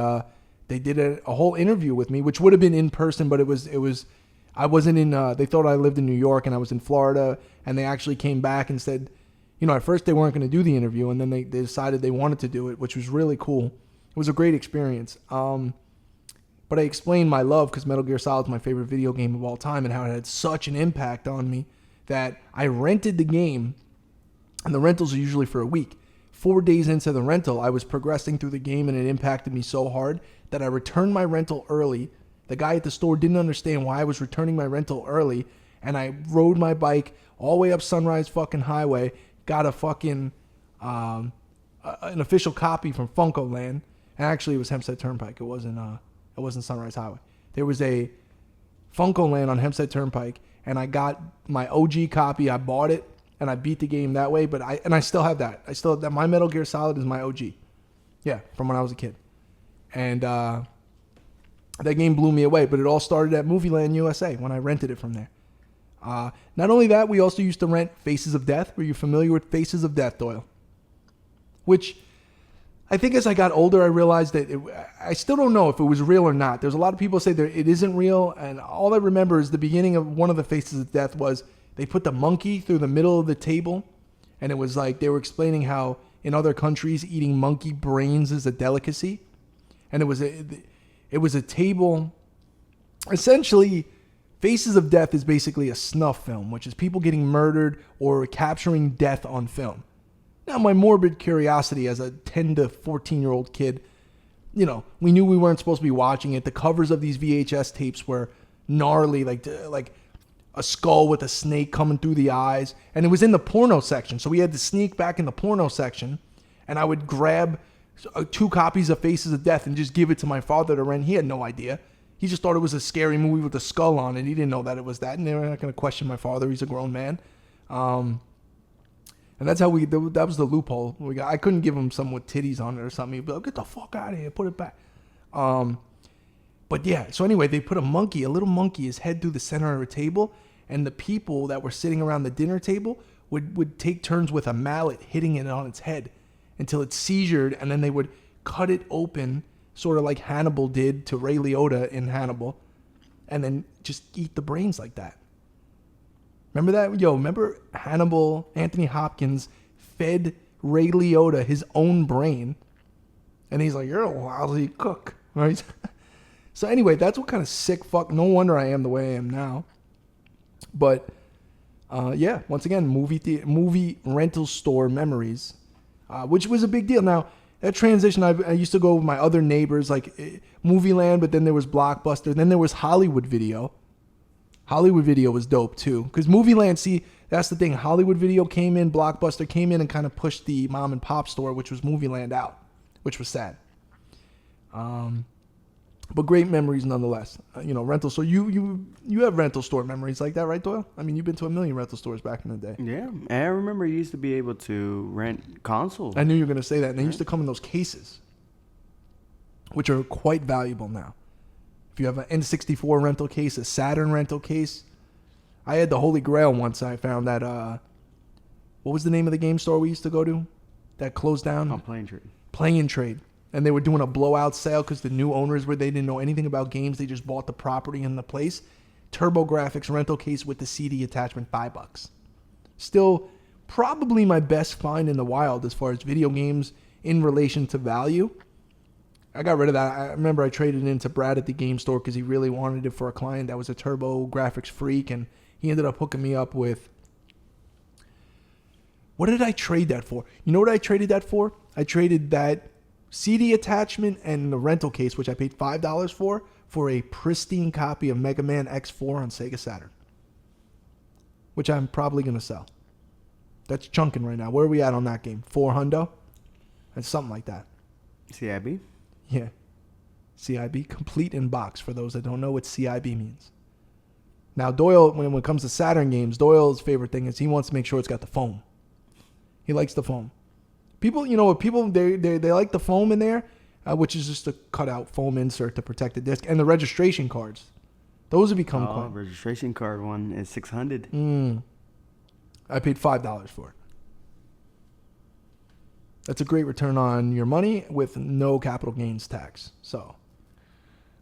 they did a whole interview with me, which would have been in person, but I wasn't in, they thought I lived in New York and I was in Florida, and they actually came back and said, you know, at first they weren't going to do the interview, and then they decided they wanted to do it, which was really cool. It was a great experience. But I explained my love, because Metal Gear Solid is my favorite video game of all time, and how it had such an impact on me that I rented the game, and the rentals are usually for a week. 4 days into the rental, I was progressing through the game, and it impacted me so hard that I returned my rental early. The guy at the store didn't understand why I was returning my rental early, and I rode my bike all the way up Sunrise fucking Highway, got a fucking an official copy from Funko Land, and actually it was Hempstead Turnpike. It wasn't Sunrise Highway. There was a Funko Land on Hempstead Turnpike, and I got my OG copy. I bought it, and I beat the game that way. But I still have that. I still have that. My Metal Gear Solid is my OG. Yeah, from when I was a kid. And that game blew me away. But it all started at Movie Land USA when I rented it from there. Not only that, we also used to rent Faces of Death. Were you familiar with Faces of Death, Doyle? Which I think as I got older, I realized that I still don't know if it was real or not. There's a lot of people say that it isn't real, and all I remember is the beginning of one of the Faces of Death was they put the monkey through the middle of the table, and it was like they were explaining how in other countries eating monkey brains is a delicacy, and it was a table. Essentially, Faces of Death is basically a snuff film, which is people getting murdered or capturing death on film. Now, my morbid curiosity as a 10 to 14-year-old kid, you know, we knew we weren't supposed to be watching it. The covers of these VHS tapes were gnarly, like a skull with a snake coming through the eyes. And it was in the porno section, so we had to sneak back in the porno section, and I would grab 2 copies of Faces of Death and just give it to my father to rent. He had no idea. He just thought it was a scary movie with a skull on it. He didn't know that it was that, and they were not going to question my father. He's a grown man. And that's how that was the loophole. I couldn't give him some with titties on it or something. He'd be like, get the fuck out of here, put it back. But yeah, so anyway, they put a little monkey, his head through the center of a table, and the people that were sitting around the dinner table would take turns with a mallet hitting it on its head until it seizured, and then they would cut it open, sort of like Hannibal did to Ray Liotta in Hannibal, and then just eat the brains like that. Remember that? Remember Hannibal, Anthony Hopkins fed Ray Liotta his own brain, and he's like, you're a lousy cook, right? So anyway, that's what kind of sick fuck. No wonder I am the way I am now. But yeah, once again, movie rental store memories, which was a big deal. Now that transition, I used to go with my other neighbors, like Movie Land, but then there was Blockbuster, then there was Hollywood Video. Hollywood Video was dope too, because Movie Land, see, that's the thing. Hollywood Video came in, Blockbuster came in, and kind of pushed the mom and pop store, which was Movie Land, out, which was sad. But great memories nonetheless. Rental store. You have rental store memories like that, right, Doyle? I mean, you've been to a million rental stores back in the day. Yeah, and I remember you used to be able to rent consoles. I knew you were going to say that. And they used to come in those cases, which are quite valuable now. If you have an N64 rental case, a Saturn rental case. I had the Holy Grail once. I found that, what was the name of the game store we used to go to that closed down? Oh, Play and Trade. Play and Trade. And they were doing a blowout sale because the new owners they didn't know anything about games. They just bought the property and the place. TurboGrafx rental case with the CD attachment, $5. Still, probably my best find in the wild as far as video games in relation to value. I got rid of that. I remember I traded it into Brad at the game store because he really wanted it for a client that was a TurboGrafx freak, and he ended up hooking me up with. What did I trade that for? You know what I traded that for? I traded that CD attachment and the rental case, which I paid $5 for a pristine copy of Mega Man X4 on Sega Saturn, which I'm probably going to sell. That's chunking right now. Where are we at on that game? $400? That's something like that. CIB? Yeah. CIB, complete in box, for those that don't know what CIB means. Now, Doyle, when it comes to Saturn games, Doyle's favorite thing is he wants to make sure it's got the foam. He likes the foam. People, they like the foam in there, which is just a cutout foam insert to protect the disc, and the registration cards. Those have become quite. Registration card one is $600. I paid $5 for it. That's a great return on your money with no capital gains tax. So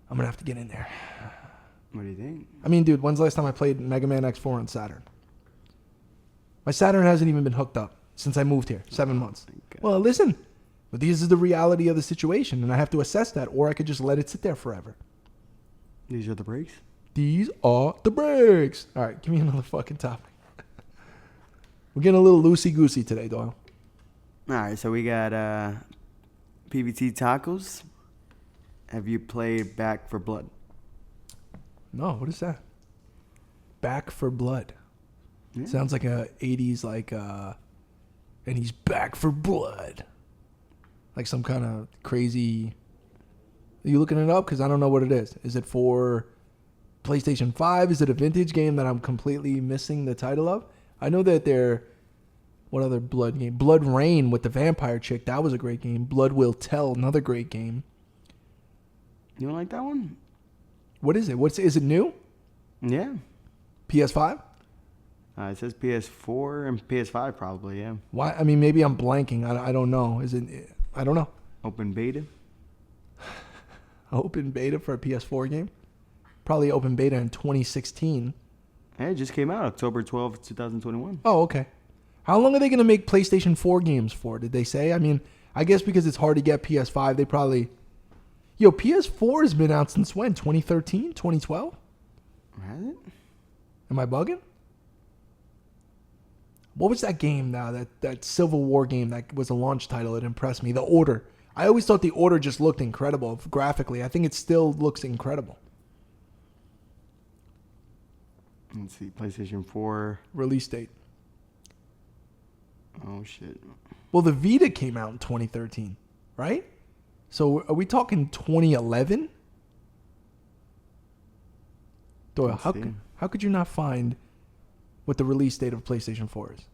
I'm gonna have to get in there. What do you think? I mean, dude, when's the last time I played Mega Man X4 on Saturn? My Saturn hasn't even been hooked up since I moved here, 7 months. Well, listen, but this is the reality of the situation, and I have to assess that, or I could just let it sit there forever. These are the breaks? These are the breaks. All right, give me another fucking topic. We're getting a little loosey-goosey today, Doyle. All right, so we got PVT Tacos. Have you played Back for Blood? No, what is that? Back for Blood. Yeah. Sounds like a 80s, and he's back for blood. Like some kind of crazy. Are you looking it up? Because I don't know what it is. Is it for PlayStation 5? Is it a vintage game that I'm completely missing the title of? I know that what other blood game? Blood Rain with the vampire chick. That was a great game. Blood Will Tell, another great game. You don't like that one? What is it? Is it new? Yeah. PS5? It says PS4 and PS5 probably, yeah. Why? I mean, maybe I'm blanking. I don't know. Is it? I don't know. Open beta? Open beta for a PS4 game? Probably open beta in 2016. Hey, it just came out October 12th, 2021. Oh, okay. How long are they going to make PlayStation 4 games for? Did they say? I mean, I guess because it's hard to get PS5, they probably... PS4 has been out since when? 2013? 2012? Has it? Am I bugging? What was that game now? That Civil War game that was a launch title. It impressed me. The Order. I always thought The Order just looked incredible graphically. I think it still looks incredible. Let's see. PlayStation 4. Release date. Oh, shit. Well, the Vita came out in 2013, right? So are we talking 2011? Doyle, Let's see. how could you not find what the release date of PlayStation 4 is?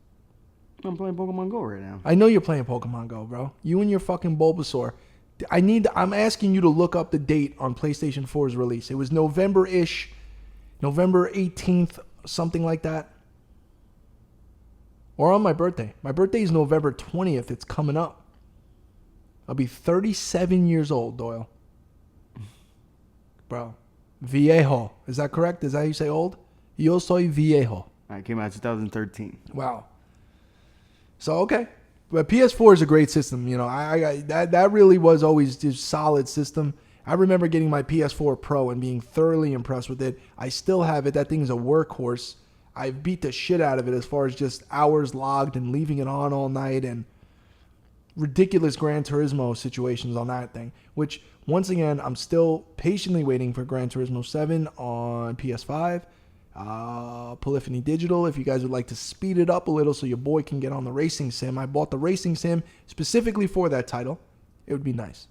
I'm playing Pokemon Go right now. I know you're playing Pokemon Go, bro. You and your fucking Bulbasaur. I'm asking you to look up the date on PlayStation 4's release. It was November-ish, November 18th, something like that. Or on my birthday. My birthday is November 20th. It's coming up. I'll be 37 years old, Doyle. Bro. Viejo. Is that correct? Is that how you say old? Yo soy viejo. It came out 2013. Wow. So, okay. But PS4 is a great system. You know, that really was always just solid system. I remember getting my PS4 Pro and being thoroughly impressed with it. I still have it. That thing's a workhorse. I've beat the shit out of it as far as just hours logged and leaving it on all night and ridiculous Gran Turismo situations on that thing. Which, once again, I'm still patiently waiting for Gran Turismo 7 on PS5. Polyphony Digital, if you guys would like to speed it up a little so your boy can get on the racing sim. I bought the racing sim specifically for that title. It would be nice.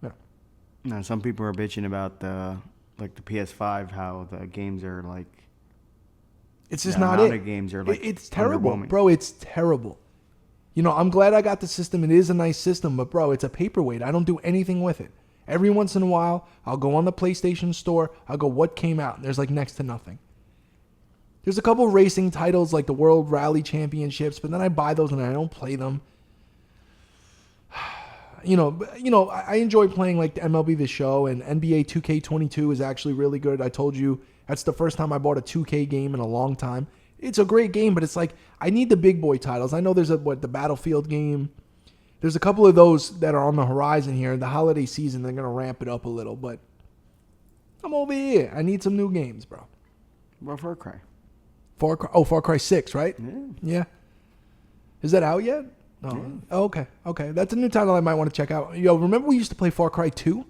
Yeah. Now, some people are bitching about the PS5, how the games are like. It's just the not amount it. of games are like. It's terrible, underwhelming. bro. It's terrible. You know, I'm glad I got the system. It is a nice system, but bro, it's a paperweight. I don't do anything with it. Every once in a while, I'll go on the PlayStation Store. I'll go, what came out? And there's like next to nothing. There's a couple racing titles like the World Rally Championships, but then I buy those and I don't play them. You know, I enjoy playing like the MLB The Show, and NBA 2K22 is actually really good. I told you that's the first time I bought a 2K game in a long time. It's a great game, but it's like I need the big boy titles. I know there's the Battlefield game. There's a couple of those that are on the horizon here. The holiday season, they're going to ramp it up a little, but I'm over here. I need some new games, bro. Well, Far Cry. Far Cry 6, right? Yeah. Is that out yet? Oh, Yeah. Oh, okay. Okay. That's a new title I might want to check out. Yo, remember we used to play Far Cry 2?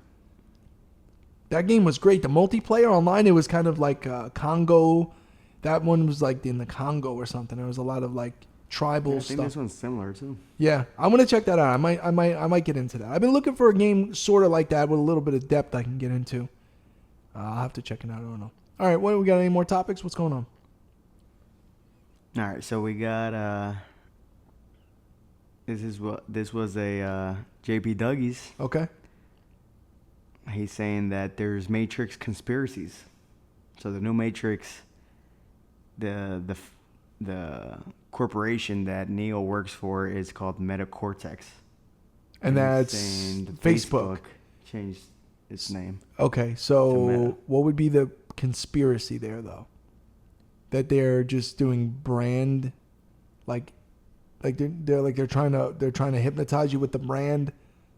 That game was great. The multiplayer online, it was kind of like Congo. That one was like in the Congo or something. There was a lot of like tribal I think stuff. this one's similar too. Yeah, I'm gonna check that out. I might get into that. I've been looking for a game sort of like that with a little bit of depth I can get into. I'll have to check it out. I don't know. All right, what we got? Any more topics? What's going on? All right, so we got this was a JP Dougie's. Okay. He's saying that there's Matrix conspiracies. So the new Matrix, the corporation that Neo works for is called Metacortex. And that's saying that Facebook. changed its name. Okay, To so Meta. what would be the conspiracy there, though? That they're just doing brand, like they're trying to hypnotize you with the brand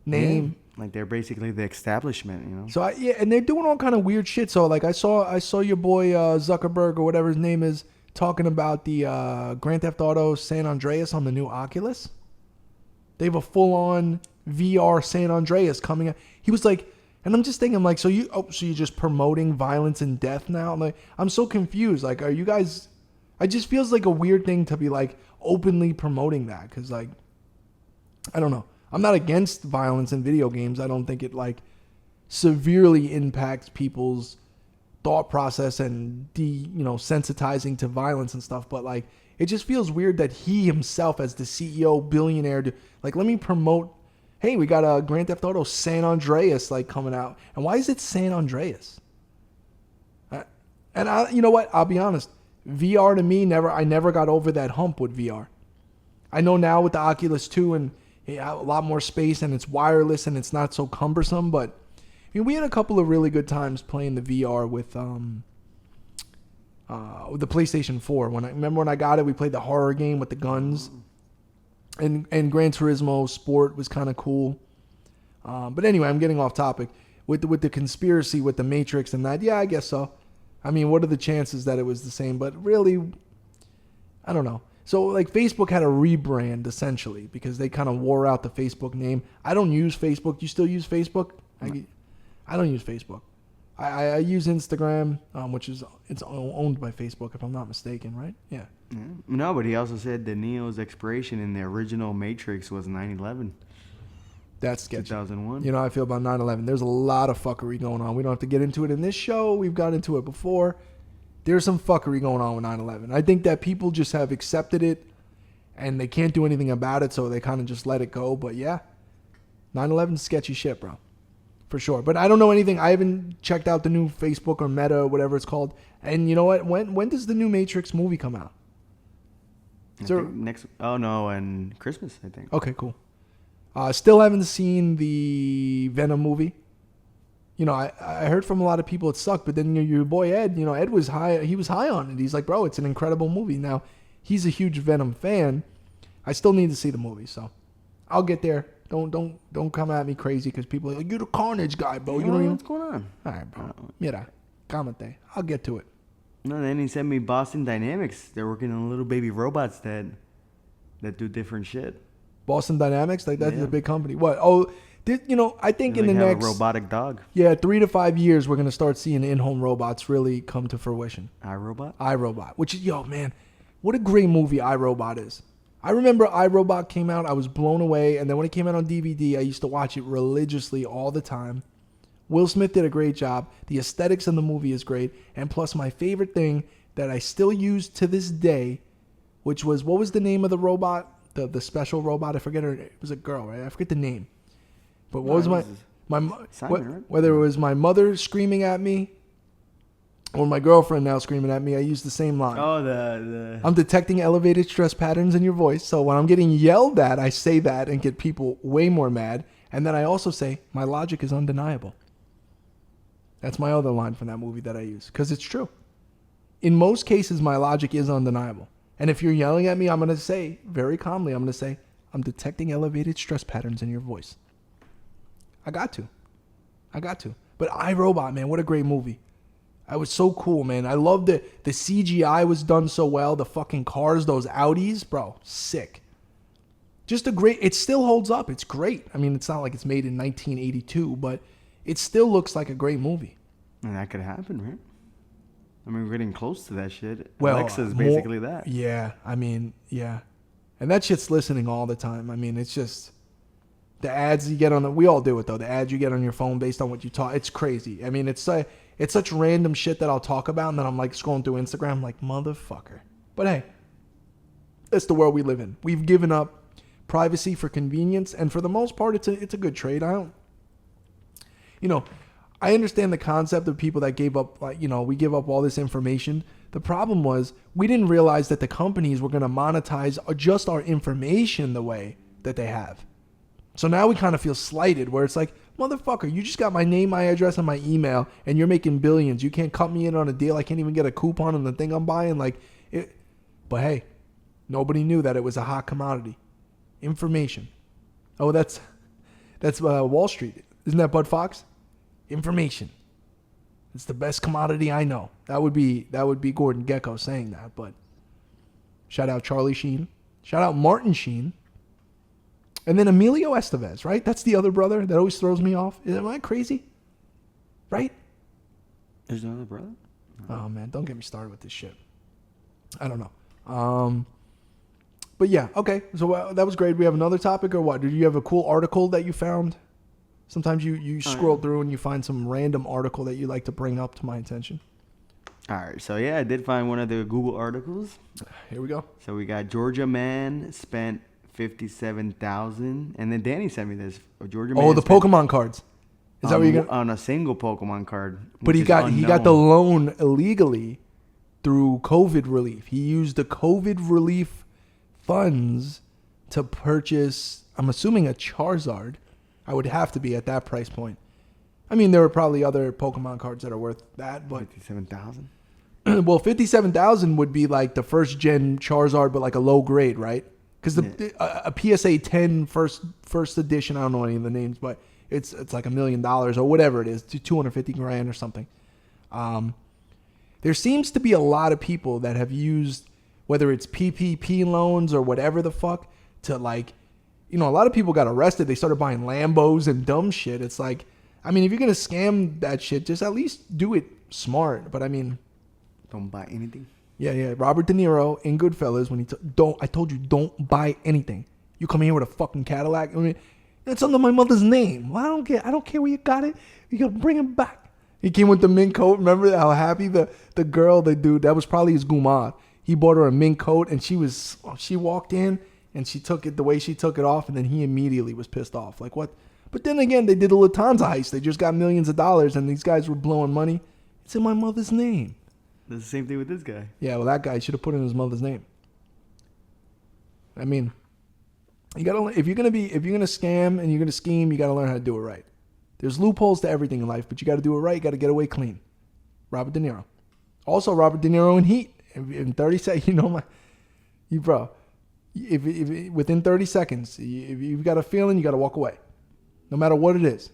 name. Yeah. Like they're basically the establishment, you know. So and they're doing all kind of weird shit. So like I saw your boy Zuckerberg or whatever his name is talking about the Grand Theft Auto San Andreas on the new Oculus. They have a full on VR San Andreas coming out. He was like, and I'm just thinking like, so you're just promoting violence and death now? I'm so confused. Like, are you guys? It just feels like a weird thing to be like openly promoting that because like, I don't know. I'm not against violence in video games. I don't think it like severely impacts people's thought process and sensitizing to violence and stuff. But like, it just feels weird that he himself, as the CEO, billionaire, like, let me promote. Hey, we got a Grand Theft Auto San Andreas like coming out, and why is it San Andreas? You know what? I'll be honest. VR to me I never got over that hump with VR. I know now with the Oculus 2 and a lot more space and it's wireless and it's not so cumbersome, but I mean, we had a couple of really good times playing the VR with the PlayStation 4. Remember when I got it, we played the horror game with the guns, and Gran Turismo Sport was kind of cool. But anyway, I'm getting off topic with the conspiracy with the Matrix and that. Yeah, I guess so. I mean, what are the chances that it was the same? But really, I don't know. So, like, Facebook had a rebrand, essentially, because they kind of wore out the Facebook name. I don't use Facebook. You still use Facebook? I don't use Facebook. I use Instagram, which it's owned by Facebook, if I'm not mistaken, right? Yeah. No, but he also said that Neo's expiration in the original Matrix was 9/11. That's sketchy. 2001. You know how I feel about 9/11. There's a lot of fuckery going on. We don't have to get into it in this show. We've got into it before. There's some fuckery going on with 9/11. I think that people just have accepted it and they can't do anything about it, so they kind of just let it go. But yeah, 9/11 is sketchy shit, bro. For sure. But I don't know anything. I haven't checked out the new Facebook or Meta or whatever it's called. And you know what? When does the new Matrix movie come out? And Christmas, I think. Okay, cool. Still haven't seen the Venom movie. You know, I heard from a lot of people it sucked, but then your boy Ed, you know, Ed was high. He was high on it. He's like, bro, it's an incredible movie. Now, he's a huge Venom fan. I still need to see the movie, so I'll get there. Don't come at me crazy because people are like, you're the Carnage guy, bro. You know what's going on? All right, bro. Mira, cámate. I'll get to it. No, then he sent me Boston Dynamics. They're working on little baby robots that do different shit. Boston Dynamics, like that's a big company. What? Oh, you know, I think in the next a robotic dog. Yeah, 3 to 5 years, we're gonna start seeing in-home robots really come to fruition. iRobot, which is man, what a great movie iRobot is. I remember iRobot came out, I was blown away, and then when it came out on DVD, I used to watch it religiously all the time. Will Smith did a great job. The aesthetics in the movie is great, and plus my favorite thing that I still use to this day, which was what was the name of the robot? The special robot, I forget her. It was a girl, right? I forget the name. But what was whether it was my mother screaming at me or my girlfriend now screaming at me, I use the same line. Oh, I'm detecting elevated stress patterns in your voice. So when I'm getting yelled at, I say that and get people way more mad. And then I also say, my logic is undeniable. That's my other line from that movie that I use because it's true. In most cases, my logic is undeniable. And if you're yelling at me, I'm going to say, very calmly, I'm going to say, I'm detecting elevated stress patterns in your voice. I got to. But iRobot, man, what a great movie. I was so cool, man. I loved it. The CGI was done so well. The fucking cars, those Audis, bro, sick. Just a great, it still holds up. It's great. I mean, it's not like it's made in 1982, but it still looks like a great movie. And that could happen, right? I mean, we're getting close to that shit. Well, Alexa's basically that. Yeah, I mean, yeah. And that shit's listening all the time. I mean, it's just the ads you get we all do it though. The ads you get on your phone based on what you talk, it's crazy. I mean, it's such random shit that I'll talk about and then I'm like scrolling through Instagram like, motherfucker. But hey, that's the world we live in. We've given up privacy for convenience, and for the most part, it's a good trade. I understand the concept of people that gave up, we give up all this information. The problem was we didn't realize that the companies were going to monetize just our information the way that they have. So now we kind of feel slighted where it's like, motherfucker, you just got my name, my address, and my email, and you're making billions. You can't cut me in on a deal. I can't even get a coupon on the thing I'm buying. But hey, nobody knew that it was a hot commodity. Information. Oh, that's Wall Street. Isn't that Bud Fox? Information. It's the best commodity I know. That would be Gordon Gekko saying that. But shout out Charlie Sheen. Shout out Martin Sheen. And then Emilio Estevez, right? That's the other brother that always throws me off. Am I crazy? Right? There's another brother? Oh, man. Don't get me started with this shit. I don't know. But yeah, okay. So that was great. We have another topic or what? Did you have a cool article that you found? Sometimes you scroll through and you find some random article that you like to bring up to my attention. All right. So, yeah, I did find one of the Google articles. Here we go. So, we got Georgia man spent $57,000. And then Danny sent me this. Georgia man the Pokemon cards. Is that what you're going on a single Pokemon card. But he got the loan illegally through COVID relief. He used the COVID relief funds to purchase, I'm assuming, a Charizard. I would have to be at that price point. I mean, there were probably other Pokemon cards that are worth that, but $57,000. Well, $57,000 would be like the first gen Charizard, but like a low grade, right? Because a PSA 10 first edition, I don't know any of the names, but it's like $1 million or whatever it is, $250,000 or something. There seems to be a lot of people that have used, whether it's PPP loans or whatever the fuck, to a lot of people got arrested. They started buying Lambos and dumb shit. It's like, I mean, if you're going to scam that shit, just at least do it smart. But I mean, don't buy anything. Yeah. Robert De Niro in Goodfellas, when I told you, don't buy anything. You come here with a fucking Cadillac. I mean, It's under my mother's name. Well, I don't care where you got it. You gotta bring it back. He came with the mink coat. Remember how happy the dude, that was probably his gumad. He bought her a mink coat, and she walked in, and she took it the way she took it off, and then he immediately was pissed off. Like, what? But then again, they did a Lufthansa heist. They just got millions of dollars, and these guys were blowing money. It's in my mother's name. That's the same thing with this guy. Yeah, well, that guy should have put in his mother's name. I mean, you gotta if you're gonna scam and you're gonna scheme, you gotta learn how to do it right. There's loopholes to everything in life, but you gotta do it right. You gotta get away clean. Robert De Niro. Also, Robert De Niro in Heat. In 30 seconds, bro. If within 30 seconds, if you've got a feeling, you gotta walk away, no matter what it is.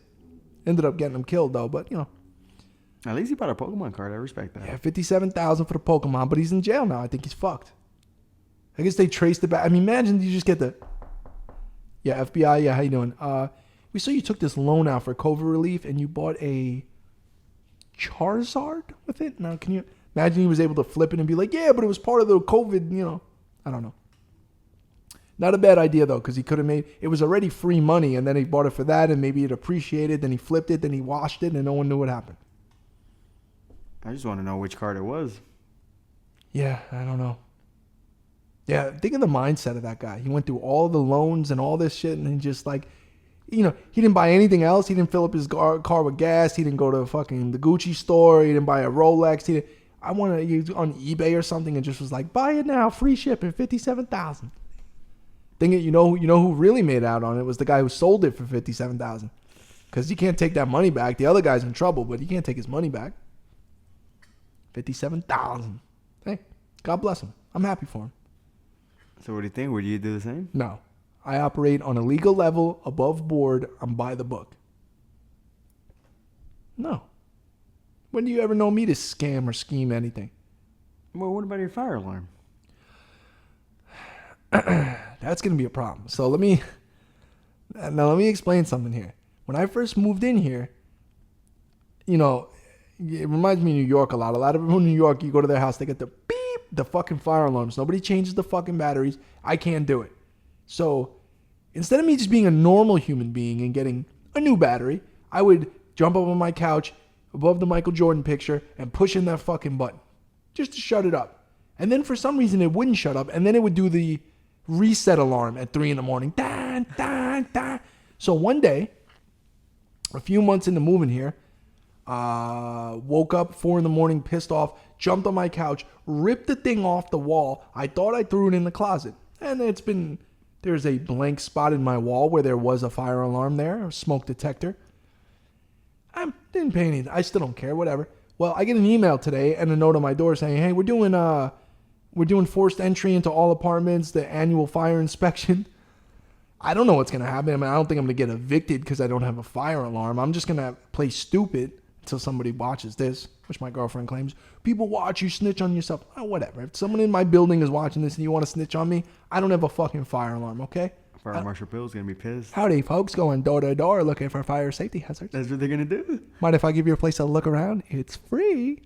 Ended up getting him killed though, but At least he bought a Pokemon card. I respect that. Yeah, $57,000 for the Pokemon, but he's in jail now. I think he's fucked. I guess they traced it back. I mean, imagine you just get the... Yeah, FBI, yeah, how you doing? We saw you took this loan out for COVID relief, and you bought a Charizard with it? Now, can you... Imagine he was able to flip it and be like, yeah, but it was part of the COVID, I don't know. Not a bad idea, though, because he could have made... It was already free money, and then he bought it for that, and maybe it appreciated, then he flipped it, then he washed it, and no one knew what happened. I just want to know which card it was. Yeah, I don't know. Yeah, think of the mindset of that guy. He went through all the loans and all this shit, and he just he didn't buy anything else. He didn't fill up his car with gas. He didn't go to fucking the Gucci store. He didn't buy a Rolex. He on eBay or something and just was like, buy it now, free shipping, $57,000. You know who really made out on it was the guy who sold it for $57,000, because you can't take that money back. The other guy's in trouble, but you can't take his money back. $57,000. Hey, God bless him. I'm happy for him. So what do you think? Would you do the same? No. I operate on a legal level, above board. I'm by the book. No. When do you ever know me to scam or scheme anything? Well, what about your fire alarm? That's going to be a problem. So let me explain something here. When I first moved in here, it reminds me of New York a lot. A lot of people in New York, you go to their house, they get the beep, the fucking fire alarms. Nobody changes the fucking batteries. I can't do it. So instead of me just being a normal human being and getting a new battery, I would jump up on my couch above the Michael Jordan picture and push in that fucking button just to shut it up. And then for some reason it wouldn't shut up, and then it would do the reset alarm at 3 a.m. Dan, dan, dan. So one day, a few months into moving here, woke up 4 a.m, pissed off, jumped on my couch, ripped the thing off the wall. I thought I threw it in the closet. And there's a blank spot in my wall where there was a fire alarm there, a smoke detector. I didn't pay anything. I still don't care, whatever. Well, I get an email today and a note on my door saying, hey, we're doing forced entry into all apartments, the annual fire inspection. I don't know what's going to happen. I mean, I don't think I'm going to get evicted because I don't have a fire alarm. I'm just going to play stupid until somebody watches this, which my girlfriend claims. People watch, you snitch on yourself. Oh, whatever. If someone in my building is watching this and you want to snitch on me, I don't have a fucking fire alarm, okay? Fire Marshal Bill's going to be pissed. Howdy, folks. Going door to door looking for fire safety hazards. That's what they're going to do. Mind if I give your place a look around? It's free.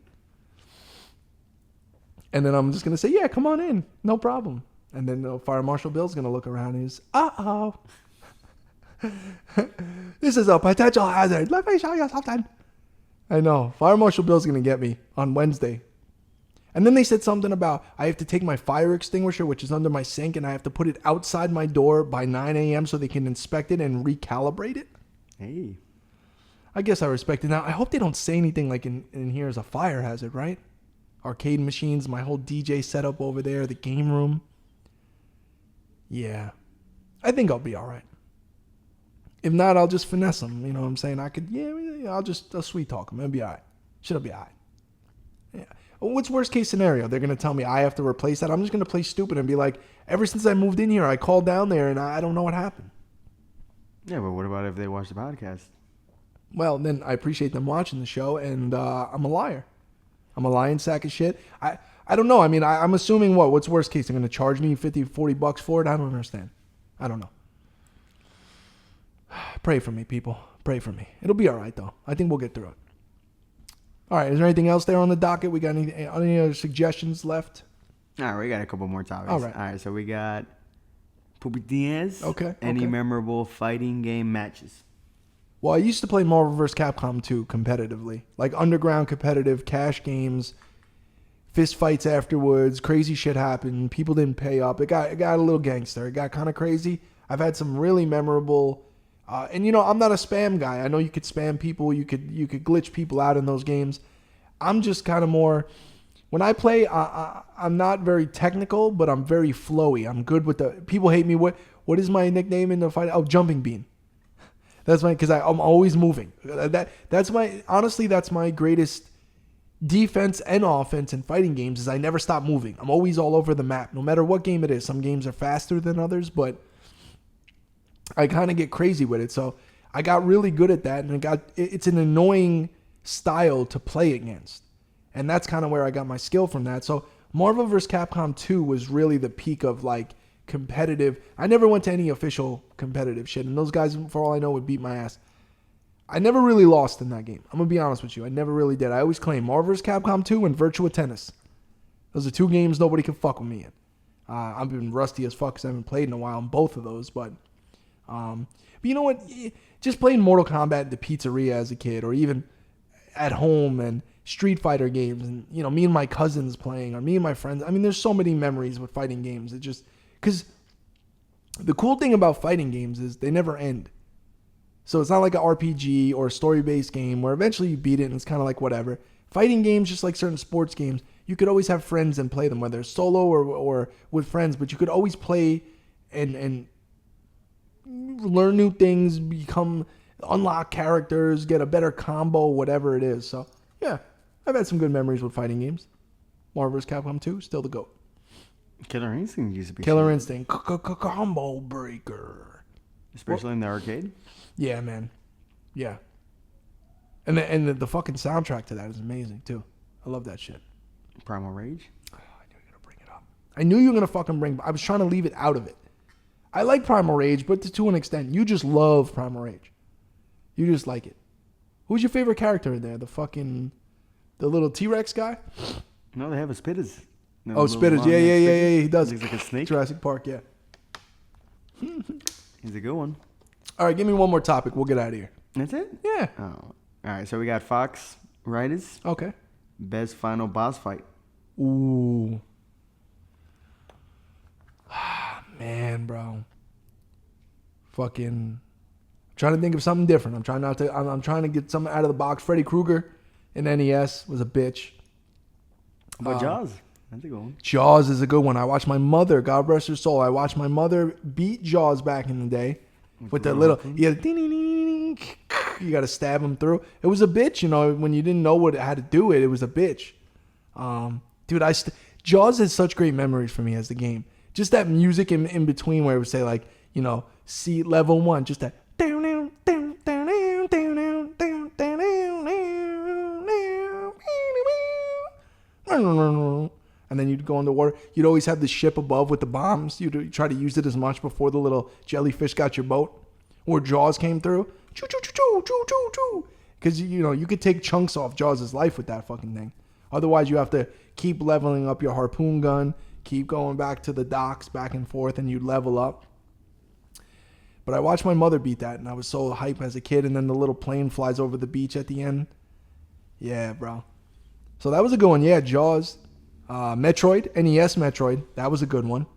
And then I'm just going to say, yeah, come on in. No problem. And then Fire Marshal Bill's going to look around and he's, uh-oh. This is a potential hazard. Let me show you something. I know. Fire Marshal Bill's going to get me on Wednesday. And then they said something about I have to take my fire extinguisher, which is under my sink, and I have to put it outside my door by 9 a.m. so they can inspect it and recalibrate it. Hey. I guess I respect it. Now, I hope they don't say anything like in here is a fire hazard, right? Arcade machines, my whole DJ setup over there, the game room. Yeah. I think I'll be all right. If not, I'll just finesse them. You know what I'm saying? I'll sweet talk them. It'll be all right. Should be all right. Yeah. What's worst case scenario? They're going to tell me I have to replace that. I'm just going to play stupid and be like, ever since I moved in here, I called down there and I don't know what happened. Yeah, but what about if they watch the podcast? Well, then I appreciate them watching the show, and I'm a liar. I'm a lying sack of shit. I don't know. I mean, I'm assuming what's worst case? They're going to charge me $50-$40 for it? I don't understand. I don't know. Pray for me, people. Pray for me. It'll be all right, though. I think we'll get through it. All right. Is there anything else there on the docket? We got any other suggestions left? All right. We got a couple more topics. All right. So we got Puppy Diaz. Okay. Any memorable fighting game matches? Well, I used to play Marvel vs. Capcom 2 competitively. Like underground competitive, cash games, fist fights afterwards, crazy shit happened, people didn't pay up. It got a little gangster. It got kind of crazy. I've had some really memorable... and, I'm not a spam guy. I know you could spam people. You could glitch people out in those games. I'm just kind of more... When I play, I'm not very technical, but I'm very flowy. I'm good with the... People hate me. What is my nickname in the fight? Oh, Jumping Bean. That's because I'm always moving. That's my greatest defense and offense in fighting games is I never stop moving. I'm always all over the map, no matter what game it is. Some games are faster than others, but I kind of get crazy with it. So I got really good at that, and it's an annoying style to play against. And that's kind of where I got my skill from that. So Marvel vs. Capcom 2 was really the peak of like competitive. I never went to any official competitive shit. And those guys, for all I know, would beat my ass. I never really lost in that game. I'm going to be honest with you. I never really did. I always claim Marvel vs. Capcom 2 and Virtua Tennis. Those are two games nobody can fuck with me in. I've been rusty as fuck because I haven't played in a while in both of those. But you know what? Just playing Mortal Kombat at the pizzeria as a kid or even at home and Street Fighter games and, me and my cousins playing or me and my friends. I mean, there's so many memories with fighting games. It just, because the cool thing about fighting games is they never end. So it's not like an RPG or a story-based game where eventually you beat it and it's kind of like whatever. Fighting games, just like certain sports games, you could always have friends and play them, whether it's solo or with friends, but you could always play and learn new things, unlock characters, get a better combo, whatever it is. So, yeah. I've had some good memories with fighting games. Marvel vs. Capcom 2, still the GOAT. Killer Instinct used to be Killer Instinct. Combo breaker. Especially in the arcade? Yeah, man. Yeah. And the fucking soundtrack to that is amazing, too. I love that shit. Primal Rage? Oh, I knew you were going to bring it up. I knew you were going to fucking bring... I was trying to leave it out of it. I like Primal Rage, but to an extent. You just love Primal Rage. You just like it. Who's your favorite character in there? The little T-Rex guy? No, they have a Spitters. No, Spitters. Yeah. He does. He's like a snake. Jurassic Park, yeah. He's a good one. All right, give me one more topic. We'll get out of here. That's it? Yeah. Oh. All right, so we got Fox Riders. Okay. Best final boss fight. Ooh. Man, bro. Fucking... trying to think of something different. I'm trying to get something out of the box. Freddy Krueger in NES was a bitch. How about Jaws? That's a good one. Jaws is a good one. I watched my mother, God rest her soul, beat Jaws back in the day with that little, you got to stab him through. It was a bitch, when you didn't know how to do it, it was a bitch. Dude, Jaws has such great memories for me as the game. Just that music in between where it would say like, see level 1, just that. And then you'd go underwater. You'd always have the ship above with the bombs. You'd try to use it as much before the little jellyfish got your boat. Or Jaws came through. Choo, choo, choo, choo, choo, choo, choo. Because, you could take chunks off Jaws' life with that fucking thing. Otherwise, you have to keep leveling up your harpoon gun, keep going back to the docks, back and forth, and you'd level up. But I watched my mother beat that, and I was so hyped as a kid. And then the little plane flies over the beach at the end. Yeah, bro. So that was a good one. Yeah, Jaws. Metroid, NES Metroid. That was a good one.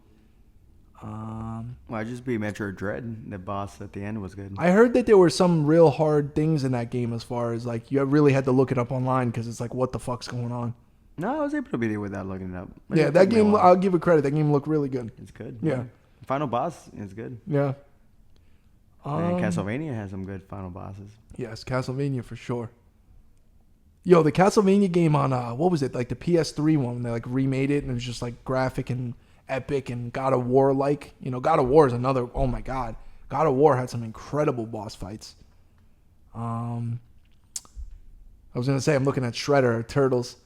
Well, I just beat Metroid Dread. The boss at the end was good. I heard that there were some real hard things in that game as far as, like, you really had to look it up online because it's like, what the fuck's going on? No, I was able to beat it without looking it up. But yeah, that game, I'll give it credit. That game looked really good. It's good. Yeah. Final boss is good. Yeah. And Castlevania has some good final bosses. Yes, Castlevania for sure. Yo, the Castlevania game on, what was it? Like the PS3 one, they like remade it and it was just like graphic and epic and God of War like. God of War is another, oh my God. God of War had some incredible boss fights. I was going to say, I'm looking at Shredder, Turtles.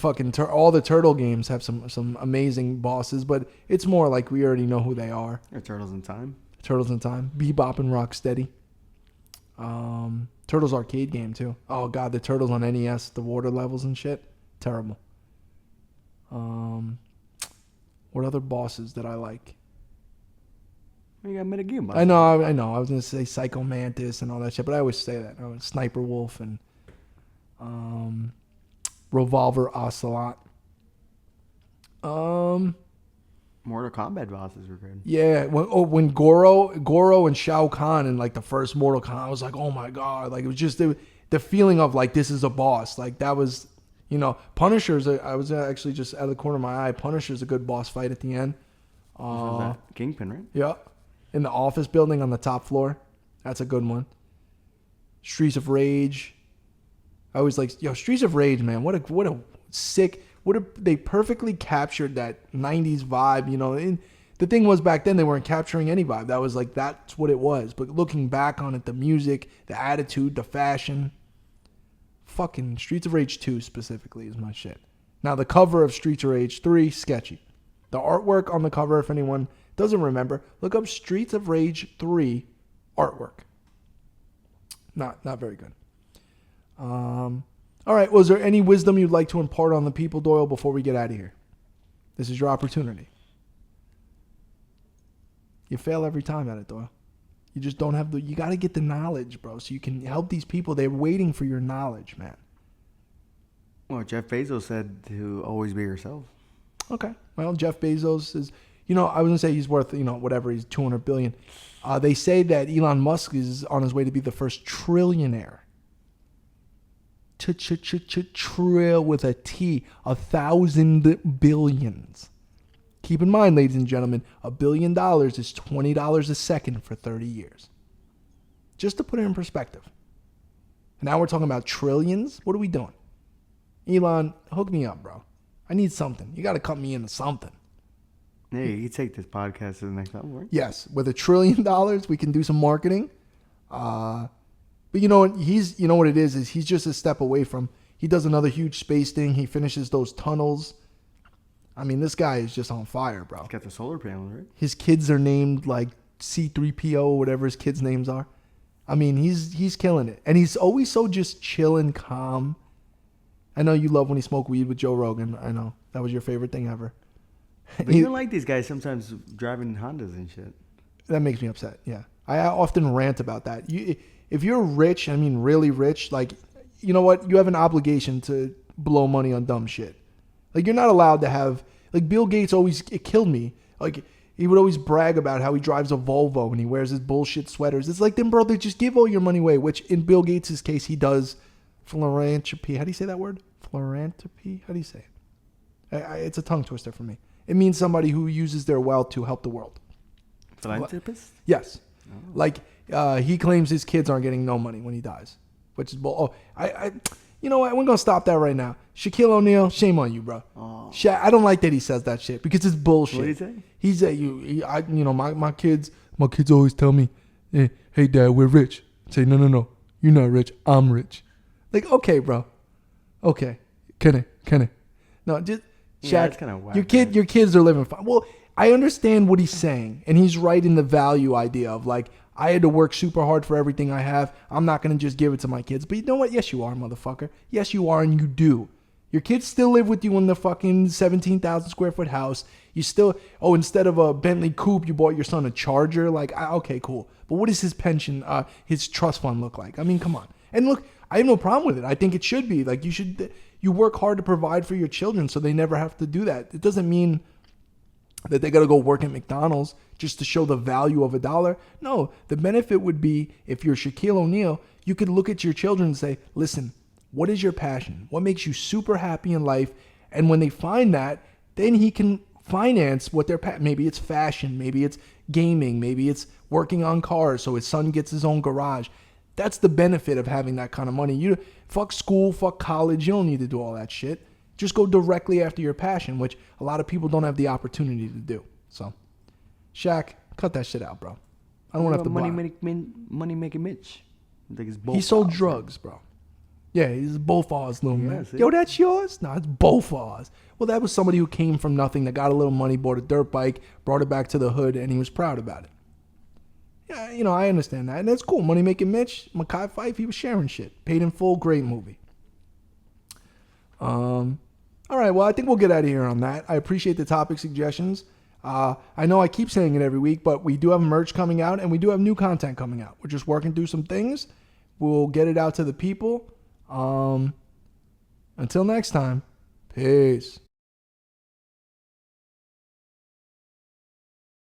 All the Turtle games have some amazing bosses, but it's more like we already know who they are. Turtles in Time. Turtles in Time. Bebop and Rocksteady. Turtles arcade game too. Oh God, the Turtles on NES, the water levels and shit. Terrible. What other bosses did I like? You got Metal Gear Boss. I know. I was gonna say Psycho Mantis and all that shit, but I always say that. Sniper Wolf and Revolver Ocelot. Mortal Kombat bosses were good. Yeah, when Goro and Shao Kahn in like the first Mortal Kombat, I was like, oh my god, like it was just the feeling of like this is a boss. Like that was, Punisher's. I was actually just out of the corner of my eye. Punisher's a good boss fight at the end. That Kingpin, right? Yeah, in the office building on the top floor. That's a good one. Streets of Rage. I was like, Streets of Rage, man. What a sick. They perfectly captured that 90s vibe, And the thing was back then they weren't capturing any vibe. That was like, that's what it was. But looking back on it, the music, the attitude, the fashion, fucking Streets of Rage 2 specifically is my shit. Now the cover of Streets of Rage 3, sketchy. The artwork on the cover, if anyone doesn't remember, look up Streets of Rage 3 artwork. Not very good. All right, was there any wisdom you'd like to impart on the people, Doyle, before we get out of here? This is your opportunity. You fail every time at it, Doyle. You just don't have you got to get the knowledge, bro, so you can help these people. They're waiting for your knowledge, man. Well, Jeff Bezos said to always be yourself. Okay. Well, Jeff Bezos is, I was going to say he's worth, whatever, he's $200 billion. They say that Elon Musk is on his way to be the first trillionaire. Trill with a T, 1,000 billions. Keep in mind, ladies and gentlemen, $1 billion is $20 a second for 30 years. Just to put it in perspective. Now we're talking about trillions. What are we doing? Elon, hook me up, bro. I need something. You got to cut me into something. Hey, you take this podcast to the next level, right? Yes, with $1 trillion, we can do some marketing. But you know what? What it is he's just a step away from. He does another huge space thing. He finishes those tunnels. I mean, this guy is just on fire, bro. He's got the solar panel, right? His kids are named like C3PO, whatever his kids' names are. I mean, he's killing it, and he's always so just chill and calm. I know you love when he smoked weed with Joe Rogan. I know that was your favorite thing ever. But you don't like these guys sometimes driving Hondas and shit. That makes me upset. Yeah, I often rant about that. If you're rich, I mean really rich, like, you know what? You have an obligation to blow money on dumb shit. Like, you're not allowed to have, like, Bill Gates it killed me. Like, he would always brag about how he drives a Volvo and he wears his bullshit sweaters. It's like, then, brother, just give all your money away, which in Bill Gates' case, he does philanthropy. How do you say that word? Philanthropy? How do you say it? It's a tongue twister for me. It means somebody who uses their wealth to help the world. Philanthropist? Yes. Oh. Like, he claims his kids aren't getting no money when he dies, which is bull. Oh, you know what? We're gonna stop that right now. Shaquille O'Neal, shame on you, bro. Oh. I don't like that he says that shit because it's bullshit. What did he say? He said, my kids always tell me, hey dad, we're rich. I say, no, you're not rich. I'm rich. Like, okay, bro. Okay, can I? No, just Shaq. Yeah, that's kind of whack. Your kids are living fine. Well, I understand what he's saying, and he's right in the value idea of like, I had to work super hard for everything I have. I'm not going to just give it to my kids. But you know what? Yes, you are, motherfucker. Yes, you are, and you do. Your kids still live with you in the fucking 17,000 square foot house. You still, instead of a Bentley coupe, you bought your son a Charger. Like, okay, cool. But what does his pension, his trust fund look like? I mean, come on. And look, I have no problem with it. I think it should be. Like, you work hard to provide for your children so they never have to do that. It doesn't mean that they got to go work at McDonald's just to show the value of $1. No, the benefit would be if you're Shaquille O'Neal, you could look at your children and say, listen, what is your passion? What makes you super happy in life? And when they find that, then he can finance what their maybe it's fashion, maybe it's gaming, maybe it's working on cars so his son gets his own garage. That's the benefit of having that kind of money. You fuck school, fuck college. You don't need to do all that shit. Just go directly after your passion, which a lot of people don't have the opportunity to do. So, Shaq, cut that shit out, bro. I don't want to have to money making Mitch. Like he sold drugs, bro. Yeah, he's both ours, little man. Yo, that's yours? No, it's both ours. Well, that was somebody who came from nothing, that got a little money, bought a dirt bike, brought it back to the hood, and he was proud about it. Yeah, I understand that. And that's cool. Money making Mitch, Mekhi Phife, he was sharing shit. Paid in full, great movie. All right, well, I think we'll get out of here on that. I appreciate the topic suggestions. I know I keep saying it every week, but we do have merch coming out and we do have new content coming out. We're just working through some things. We'll get it out to the people. Until next time, peace.